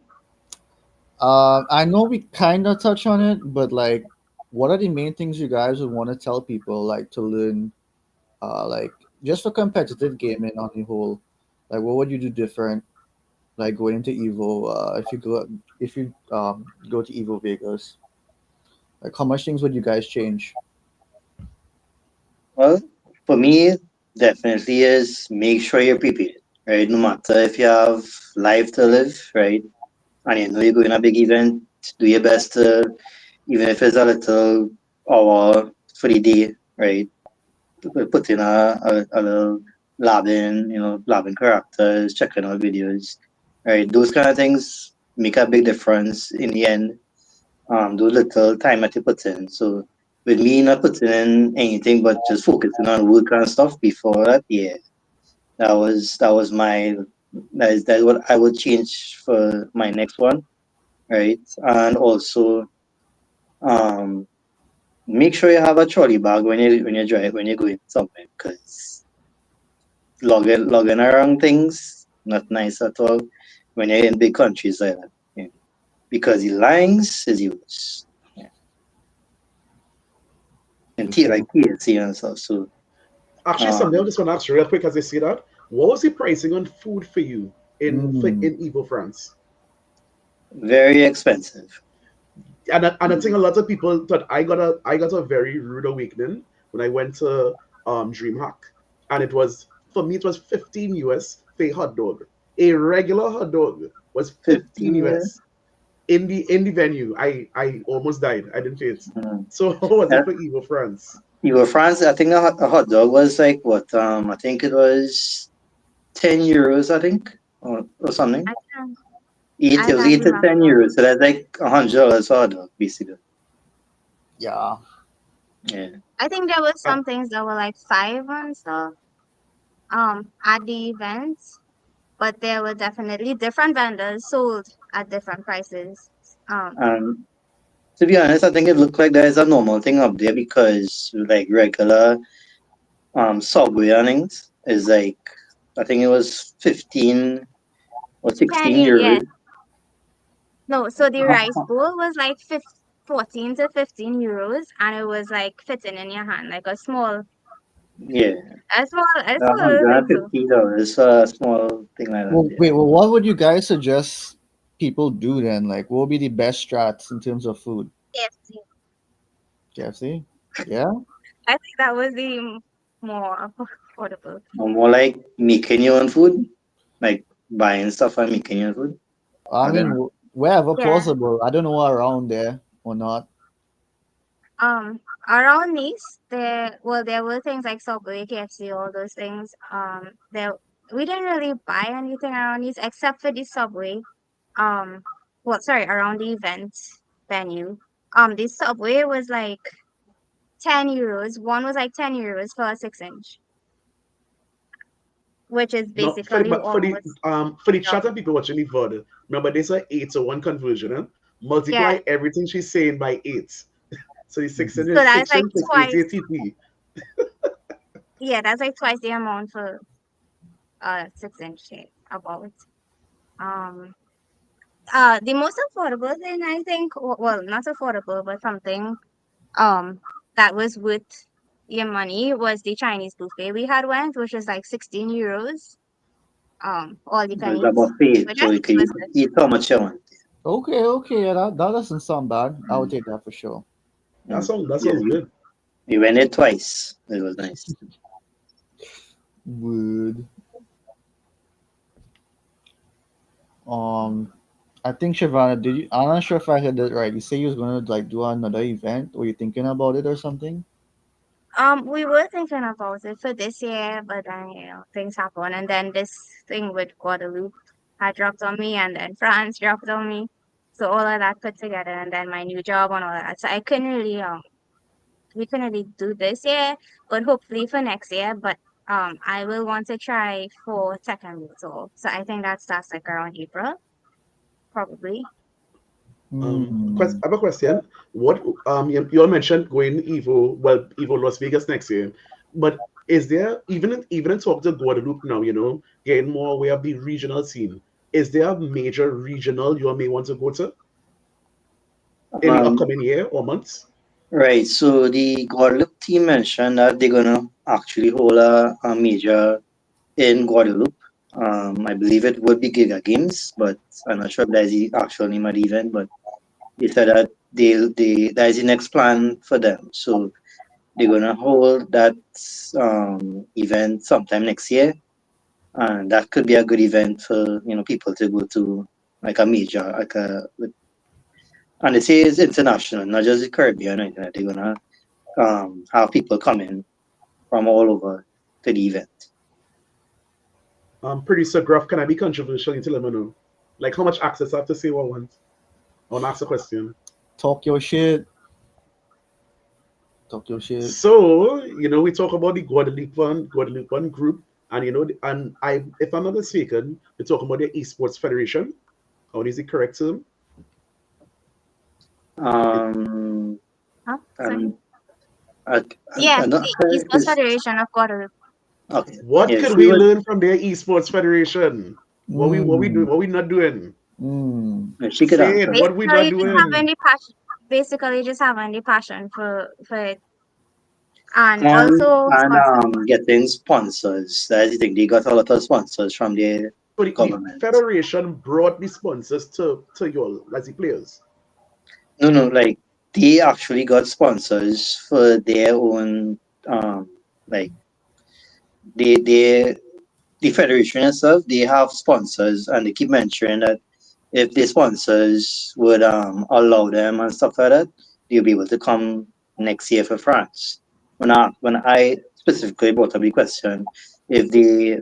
I know we kind of touch on it, but like, what are the main things you guys would want to tell people, like to learn, like just for competitive gaming on the whole? Like, what would you do different, like going into Evo? If you go to Evo Vegas, like how much things would you guys change? Well, for me, definitely is make sure you're prepared, right? No matter if you have life to live, right? And you know you're going to a big event, do your best to, even if it's a little hour for the day, right? Put in a little labbing, labbing characters, checking out videos, right? Those kind of things make a big difference in the end. Those little time that you put in. So with me not putting in anything but just focusing on work and stuff before that, yeah, that was that is what I would change for my next one, right? And also, um, make sure you have a trolley bag when you're going somewhere, because logging around things not nice at all when you're in big countries like that. Yeah. Because the lines is yours. Yeah. And True, true. like TLC and stuff. So Actually, something I um just want to ask real quick as I see that. What was the pricing on food for you Mm. in Evo France? very expensive. And I think a lot of people thought I got a very rude awakening when I went to DreamHack, and it was 15 US for a hot dog. A regular hot dog was 15 15 years. US in the venue. I almost died. I didn't pay it. Mm. So how was Uh, it for Evo France? you were France, I think a hot dog was like what? I think it was €10, I think, or something. I can't, It I was can't 8 to 10 remember. euros. So that's like $100 for a hot dog, basically. Yeah. Yeah. I think there was Uh, some things that were like five and stuff at the event, but there were definitely different vendors sold at different prices. Um, Um, to be honest, I think it looked like there's a normal thing up there because like regular Subway earnings is like I think it was 15 or 10, 16 yes. euros. No, so the rice Uh, bowl was like 14 to 15 euros, and it was like fitting in your hand, like Yeah, a small little thing too. $150 for a small thing like that. Well, Yeah. wait. Well, what would you guys suggest people do then? Like, what would be the best strats in terms of food? KFC. KFC. Yeah. I think that was the more affordable. Or more like making your own food, like buying stuff and making your own food. I I don't mean, know. wherever Yeah. possible. I don't know around there or not. Around Nice, there were things like Subway, KFC, all those things. There we didn't really buy anything around Nice except for the Subway. Um, well, sorry, around the event venue. The Subway was like 10 euros. One was like 10 euros for a 6 inch. which is No, for the basically almost for the chat double. and people watching the VOD, remember there's a 8-1 conversion. Huh? Yeah, Multiply everything she's saying by 8. So the 6 so is that's 6 like plus 8 twice. ATP. Yeah, that's like twice the amount for 6 inch shape about. Um, the most affordable thing I think, well, not affordable, but something um that was worth your money was the Chinese buffet we had went, which was like 16 euros. All you can It's eat, about faith, which I so you think can was good. eat how much you want. Okay, okay, yeah, that doesn't sound bad. I would Mm. take that for sure. Mm. That Yeah, sounds good. we went there twice. It was nice. Would um, I think Shivana, did you? I'm not sure if I heard that right. You say you was gonna like do another event. Were you thinking about it or something? We were thinking about it for this year, but then things happen, and then this thing with Guadeloupe had dropped on me, and then France dropped on me. So all of that put together, and then my new job and all of that. So I couldn't really we couldn't really do this year, but hopefully for next year. But I will want to try for second so I think that starts like around April, probably. Hmm. I have a question. What you all mentioned going Evo, well, Evo Las Vegas next year, but is there even in talk to Guadeloupe now, getting more aware of the regional scene? Is there a major regional you all may want to go to in the Um, upcoming year or months? right. So the Guadeloupe team mentioned that they're gonna actually hold a major in Guadeloupe. I believe it would be Giga Games, but I'm not sure if that's the actual name of the event. But they said that that is the next plan for them. So they're gonna hold that event sometime next year, and that could be a good event for people to go to, like a major, and they say it's international, not just the Caribbean. Or anything. They're gonna have people coming from all over to the event. Pretty sure Gruff, can I be controversial? You tell them know. Like how much access I have to say what I want. I want to ask a question. Talk your shit. Talk your shit. So, we talk about the Guadeloupe group, and and if I'm not mistaken, we're talking about the Esports Federation. How is it correct term? It, Um, Huh? Sorry. and I, Yeah, I'm not the sure if Esports it's Federation of Guadeloupe. okay. what Yeah, could she we would. learn from their Esports Federation? What we do? Hmm. What we not doing? Hmm. She could Say it. answer. What we not Basically, just having doing? the passion. Basically, just having the passion for it, and And also sponsorship. getting sponsors. That's the thing. They got a lot of sponsors from the So the government. federation brought the sponsors to you all as the players. No, no, like they actually got sponsors for their own like they the federation itself, they have sponsors and they keep mentioning that if the sponsors would allow them and stuff like that, they'll be able to come next year for France. When I specifically brought up the question if they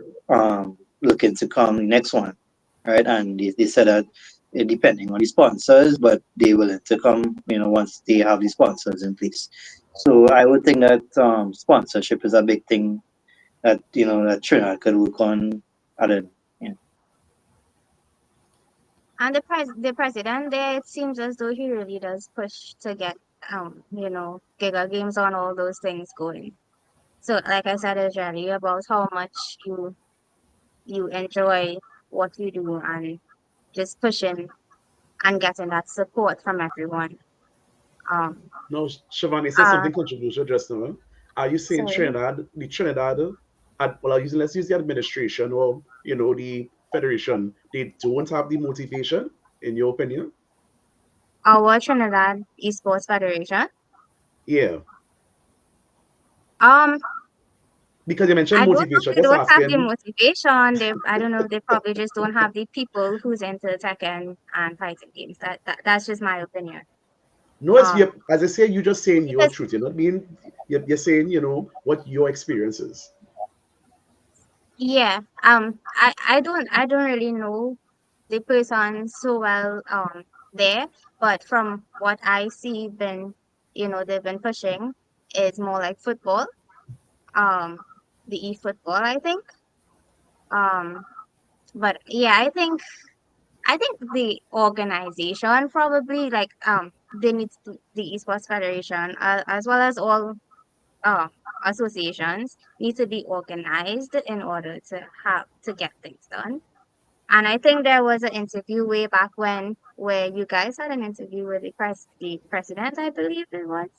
looking to come the next one, right? And they said that depending on the sponsors, but they willing to come, once they have the sponsors in place. So I would think that sponsorship is a big thing that that Trinidad could work on. I don't know. Yeah. And the president there, it seems as though he really does push to get Giga Games on all those things going. So like I said, it's really about how much you enjoy what you do and just pushing and getting that support from everyone. Um No, Shivani said uh something controversial just now. Are you saying sorry. Trinidad, let's use the administration or the federation, they don't have the motivation, in your opinion? Our Trinidad Esports Federation. Yeah, Um because you mentioned I don't know if motivation. they Just don't have the asking. motivation. I don't know if they probably just don't have the people who's into tech and fighting games. That's just my opinion. No, Um, as I say, you're just saying your because truth. You're not being. You're saying what your experience is. yeah, I don't really know the person so well there, but from what I see, been they've been pushing is more like football. Um, the e-football, I think. Um, but yeah, I think the organization probably like they need to, the esports federation as well as all uh associations need to be organized in order to have to get things done. And I think there was an interview way back when where you guys had an interview with the president, I believe it was,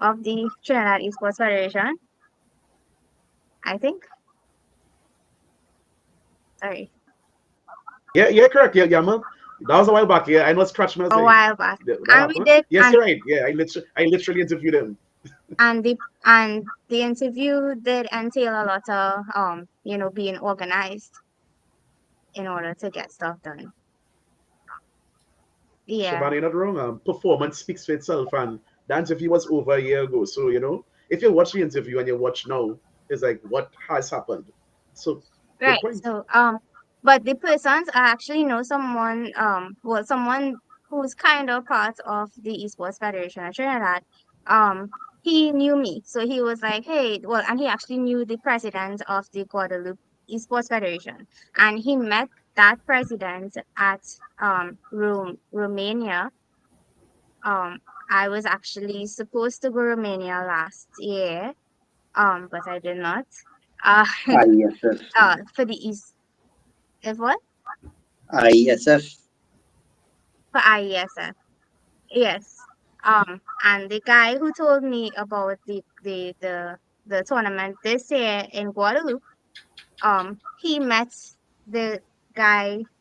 of the Trinidad Esports Federation. I think. Sorry, Yeah, yeah, correct. Yeah, yeah, man. That was a while back. Yeah, I know scratch my a saying. while back, That and we happened. did, Yes, you're right. Yeah, I literally interviewed him. and the interview did entail a lot of being organized in order to get stuff done. Yeah, Shivana, you're not wrong. Performance speaks for itself, and the interview was over a year ago. So if you watch the interview and you watch now, it's like what has happened. So good right. point. So but the persons I actually know someone someone who's kind of part of the Esports Federation of Trinidad. Um, he knew me, so he was like, "Hey," well, and he actually knew the president of the Guadeloupe Esports Federation, and he met that president at Romania. Um, I was actually supposed to go Romania last year, but I did not. Uh, IESF. for the East, if what? IESF. For IESF. Yes. And the guy who told me about the tournament this year in Guadeloupe, he met the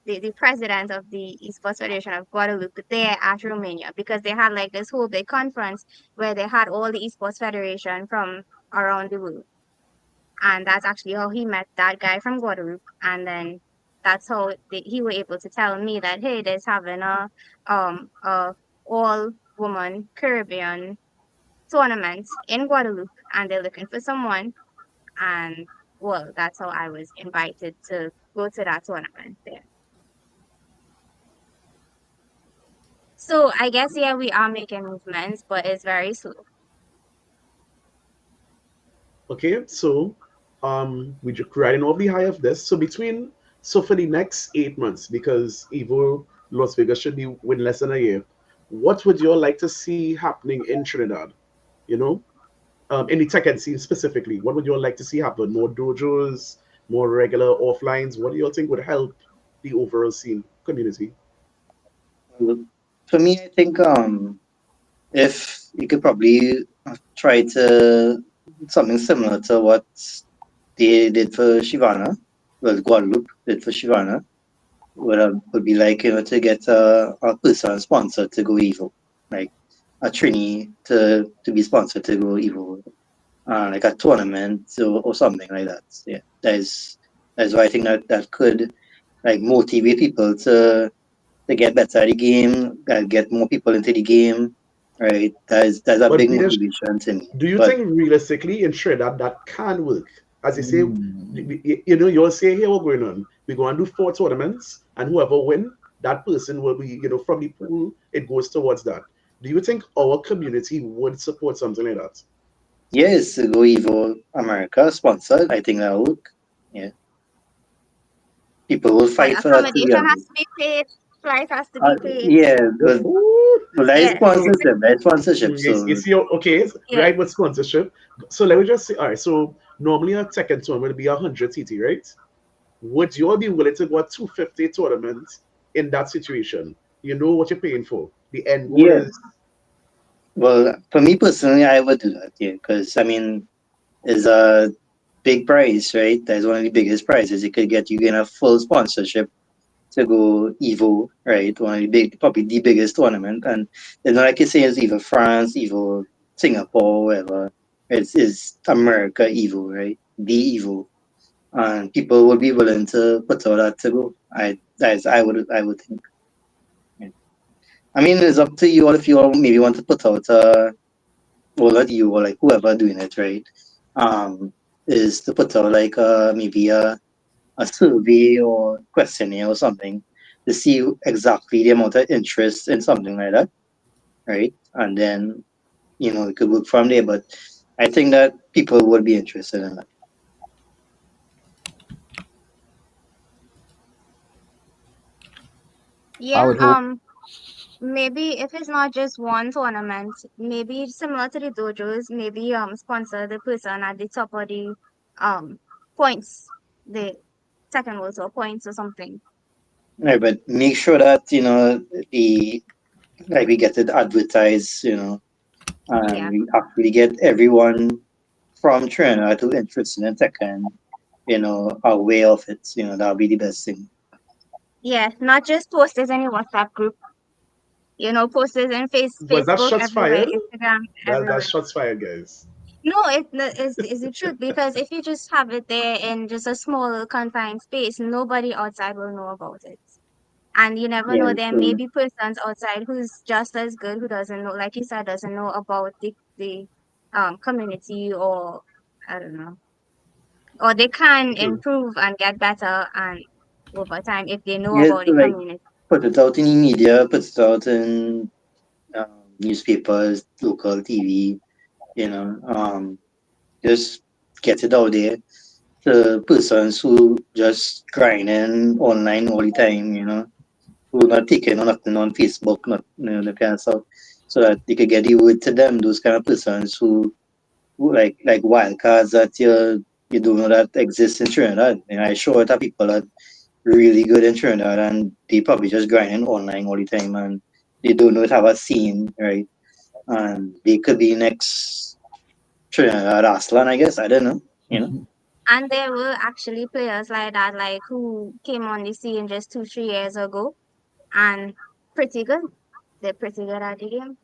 the president of the Esports Federation of Guadeloupe there at Romania because they had like this whole big conference where they had all the Esports Federation from around the world. And that's actually how he met that guy from Guadeloupe. And then that's how he were able to tell me that hey, there's having a all woman Caribbean tournament in Guadeloupe, and they're looking for someone. And well, that's how I was invited to go to that tournament there. So I guess yeah, we are making movements, but it's very slow. Okay, so we just riding off the high of this. So for the next 8 months, because Evo Las Vegas should be win less than a year, what would you all like to see happening in Trinidad? You know, in the tech ed scene specifically, what would you all like to see happen? More dojos, more regular offlines? What do you all think would help the overall scene community? For me, I think if you could probably try to something similar to what they did for Shivana, well, Guadeloupe did for Shivana, would be like to get a person sponsored to go evil, like a Trini to be sponsored to go evil, like a tournament or something like that. Yeah, that is why I think that could like motivate people to get better at the game, get more people into the game, right? That's a But big Videsh, motivation to me. do you But think realistically in Trinidad that can work? As you say, Mm. you'll say, here what's going on. We go and do 4 tournaments, and whoever win, that person will be, from the pool, it goes towards that. Do you think our community would support something like that? yes, Go Evo America sponsored. I think that'll work. Yeah, people will But fight for that to be accommodation has honest. to be paid, flight has to be paid. Yeah, but Ooh. well, that is Yeah. So sponsorship. That's sponsorship. you So see, okay, Yeah. right with sponsorship. So let me just say, all right, so normally a second tournament would be 100 TT, right? Would you all be willing to go a 250 tournament in that situation? You know what you're paying for. The end goal yeah, is well, for me personally, I would do that. Yeah, because I mean, it's a big prize, right? That's one of the biggest prizes. It could get you in a full sponsorship to go Evo, right? One of the big, probably the biggest tournament. And it's not like you say it's Evo France, Evo Singapore, whatever. It's America Evo, right? The Evo. And people would be willing to put all that to go. I would think. Yeah. I mean, it's up to you all if you all maybe want to put out or not you or like whoever doing it, right? Um, is to put out like maybe a survey or questionnaire or something to see exactly the amount of interest in something like that, right? And then it could work from there. But I think that people would be interested in that. I Yeah, would hope. maybe if it's not just one tournament, maybe similar to the dojos, maybe sponsor the person at the top of the um points, the second world or points or something. Right, but make sure that the like we get it advertised, and Yeah. we actually get everyone from Trinidad who interested in Tekken, aware of it. That'll be the best thing. Yeah, not just posters in your WhatsApp group, posters in Was that Facebook shots everywhere, fired? Instagram That's everywhere. shots fired, guys. No, is the truth because if you just have it there in just a small confined space, nobody outside will know about it. And you never Yeah, know, there may so be persons outside who's just as good, who doesn't know, like you said, doesn't know about the community, or I don't know, or they can Okay. improve and get better and over time if they know yeah, about so the like community. put it out in the media, put it out in newspapers, local TV. Just get it out there to persons who just grinding online all the time. Who not taking on nothing on Facebook, not the kind of stuff, so that they could get the word to them. Those kind of persons who like wildcards that you don't know that exist in Trinidad. And I sure that people that really good in Trinidad and they probably just grinding online all the time and they don't know it have a scene, right? And they could be next Trinidad Aslan, I guess. I don't know. And there were actually players like that, like who came on the scene just 2, 3 years ago and pretty good. They're pretty good at the game.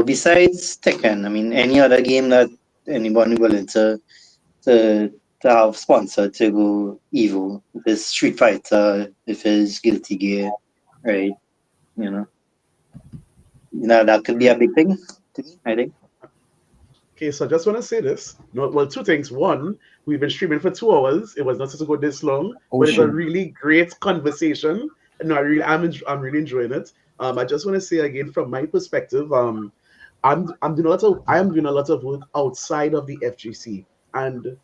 Besides Tekken, I mean, any other game that anyone willing to to have sponsored to go EVO, if it's Street Fighter, if it's Guilty Gear, right? You know, that could be a big thing to me, I think. Okay, so I just want to say this. No, well, two things. One, we've been streaming for 2 hours. It was not supposed to go this long, Oh but it's a shit. really great conversation. No, I'm really enjoying it. I just want to say again, from my perspective, I am doing a lot of work outside of the FGC, and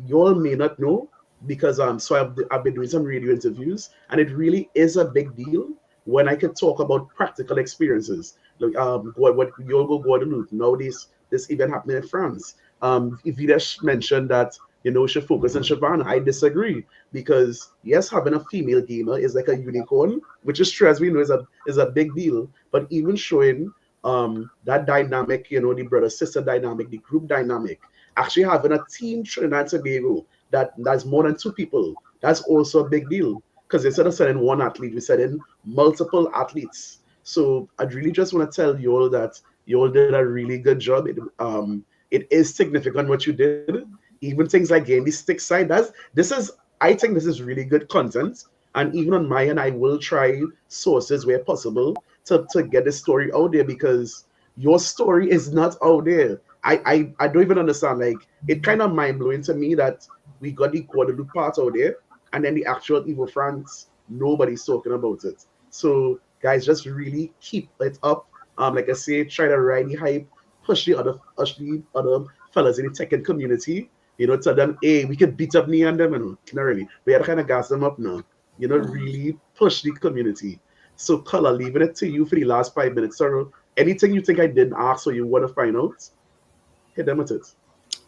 y'all may not know because I've been doing some radio interviews, and it really is a big deal when I can talk about practical experiences. Like what you'll go Guadeloupe now, this event happening in France. Videsh mentioned that we should focus on Shivana. I disagree because yes, having a female gamer is like a unicorn, which is true, as we know, is a big deal. But even showing that dynamic, the brother sister dynamic, the group dynamic, actually having a team Trinidad and Tobago that's more than two people, that's also a big deal. Because instead of sending one athlete, we send in multiple athletes. So I'd really just want to tell you all that you all did a really good job. It is significant what you did. Even things like getting the stick side, I think this is really good content. And even on my end, I will try sources where possible to get the story out there because your story is not out there. I don't even understand. Like it kind of mind blowing to me that we got the Guadeloupe part out there, and then the actual Evo France, nobody's talking about it. So guys, just really keep it up. Like I say, try to ride the hype, push the other fellas in the Tekken community. Tell them, hey, we could beat up me and them, and not really. We had to kind of gas them up now. Really push the community. So, Color, leaving it to you for the last 5 minutes. So, anything you think I didn't ask or you want to find out, hit them with it.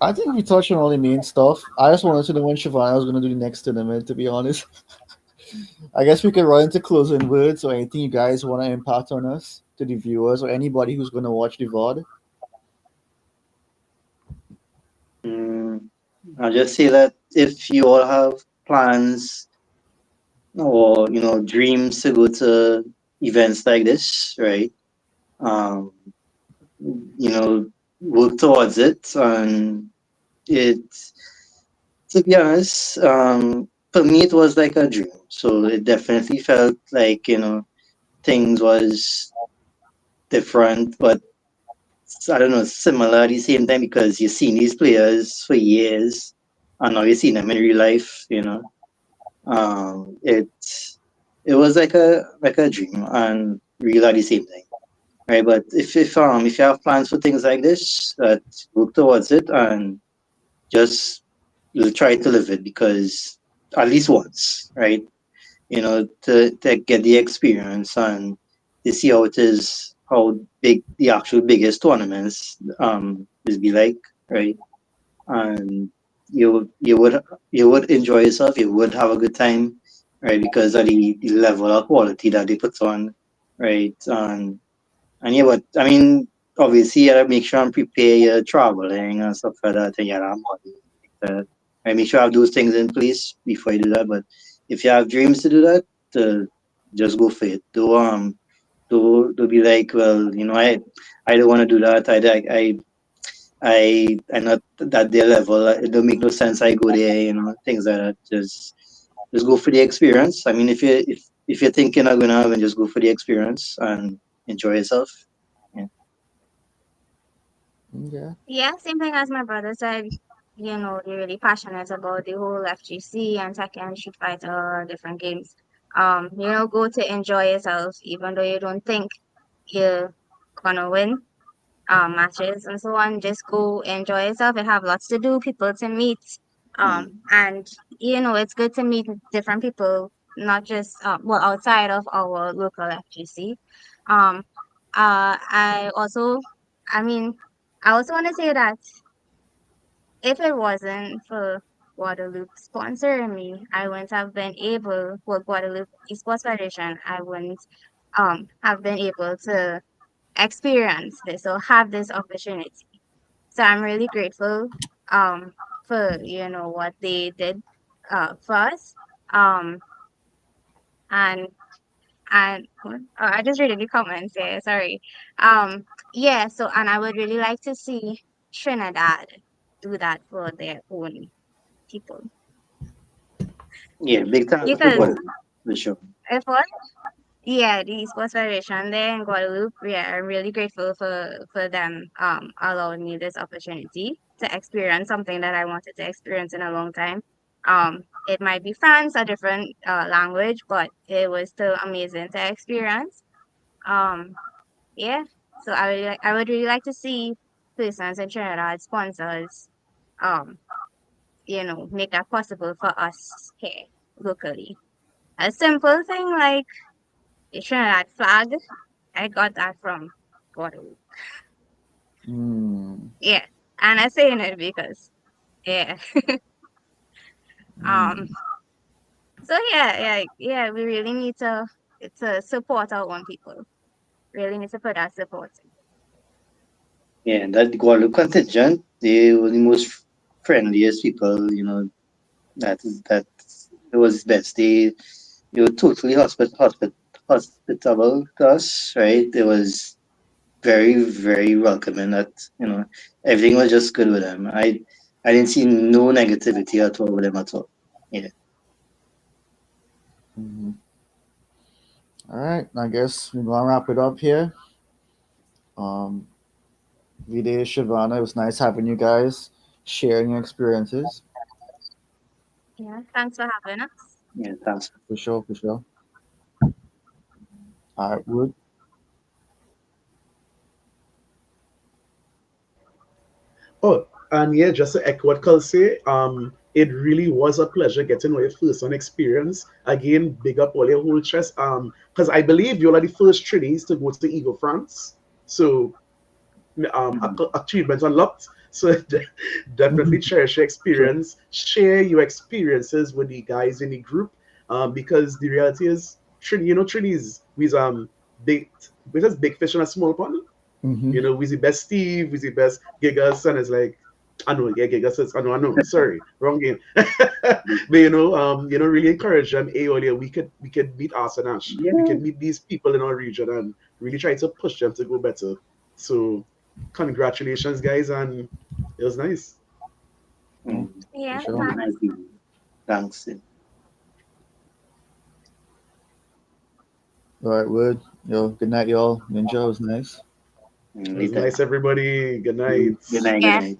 I think we touched on all the main stuff. I just wanted to know when Shivana was gonna do the next tournament, to be honest. I guess we could run into closing words or anything you guys want to impart on us to the viewers or anybody who's gonna watch the VOD. Mm, I'll just say that if you all have plans or dreams to go to events like this, right? Um, work towards it, and it. To be honest, for me it was like a dream. So it definitely felt like things was different, but I don't know, similar at the same time because you've seen these players for years, and now you've seen them in real life. It was like a dream and real at the same time, right? But if you have plans for things like this, work towards it and just try to live it because at least once, right? to get the experience and to see how it is, how big the actual biggest tournaments is be like, right? And you would enjoy yourself, you would have a good time, right? Because of the level of quality that they put on, right? And yeah, but I mean, obviously, you gotta make sure and prepare your traveling and stuff like that, and you gotta have money. And make sure you have those things in place before you do that. But if you have dreams to do that, to just go for it. Do be like, well, I don't want to do that. I'm not at their level. It don't make no sense. I go there, things like that. Just go for the experience. I mean, if you're thinking of gonna have, and just go for the experience and enjoy yourself. Yeah. Yeah. Yeah, same thing as my brother said. They're really passionate about the whole FGC and Tekken, Street Fighter, different games. Go to enjoy yourself, even though you don't think you're gonna win matches and so on. Just go enjoy yourself. You have lots to do, people to meet. Mm. And it's good to meet different people, not just well, outside of our local FGC. Um, I also, I mean, I also want to say that if it wasn't for Guadeloupe sponsoring me, I wouldn't have been able, for Guadeloupe Esports Federation, I wouldn't have been able to experience this or have this opportunity. So I'm really grateful for what they did for us. Um and I just read the comments, yeah, sorry. Yeah, so and I would really like to see Trinidad do that for their own people. Yeah, big time for Because Guadeloupe, for sure. if what yeah, the Sports Federation there in Guadeloupe, yeah, I'm really grateful for them allowing me this opportunity to experience something that I wanted to experience in a long time. It might be France, a different language, but it was still amazing to experience. Um, yeah. So I would really like to see persons in Trinidad sponsors, um, make that possible for us here locally. A simple thing like the Trinidad flag, I got that from Guadeloupe. Mm. Yeah. And I'm saying it because yeah. Um Mm. so yeah, we really need to support our own people. Really need to put that support in. Yeah, and that Guadeloupe contingent, they were the most friendliest people, that it was best. They were totally hospitable to us, right? It was very, very welcoming. That everything was just good with them. I didn't see no negativity at all with them at all. Yeah. Mhm. All right. I guess we're gonna wrap it up here. Um, Videsh, Shivana, it was nice having you guys sharing your experiences. Yeah. Thanks for having us. Yeah, thanks. For sure, for sure. All right, Wood. Oh, and yeah, just to echo what Carl say, it really was a pleasure getting my first on experience. Again, big up all your whole chest. Because I believe you're the first Trinis to go to EVO France. So Mhm. achievements unlocked. So definitely cherish your Sure. experience, share your experiences with the guys in the group, because the reality is, Trinis, big, we just big fish in a small pond. Mm-hmm. Who's the best Steve, who's the best Gigas, and it's like, I know, yeah, Gigas says, I know, sorry, wrong game. But really encourage them. Hey, earlier we could meet Ash, we Yeah. can meet these people in our region and really try to push them to go better. So, congratulations, guys, and it was nice. Yeah, Mm. for Yeah, sure. I thanks. agree. Thanks. All right, Wood. Yo, good night, y'all. Ninja, it was nice. It was Later. nice, everybody. Good night. Good night. Good Yeah. night.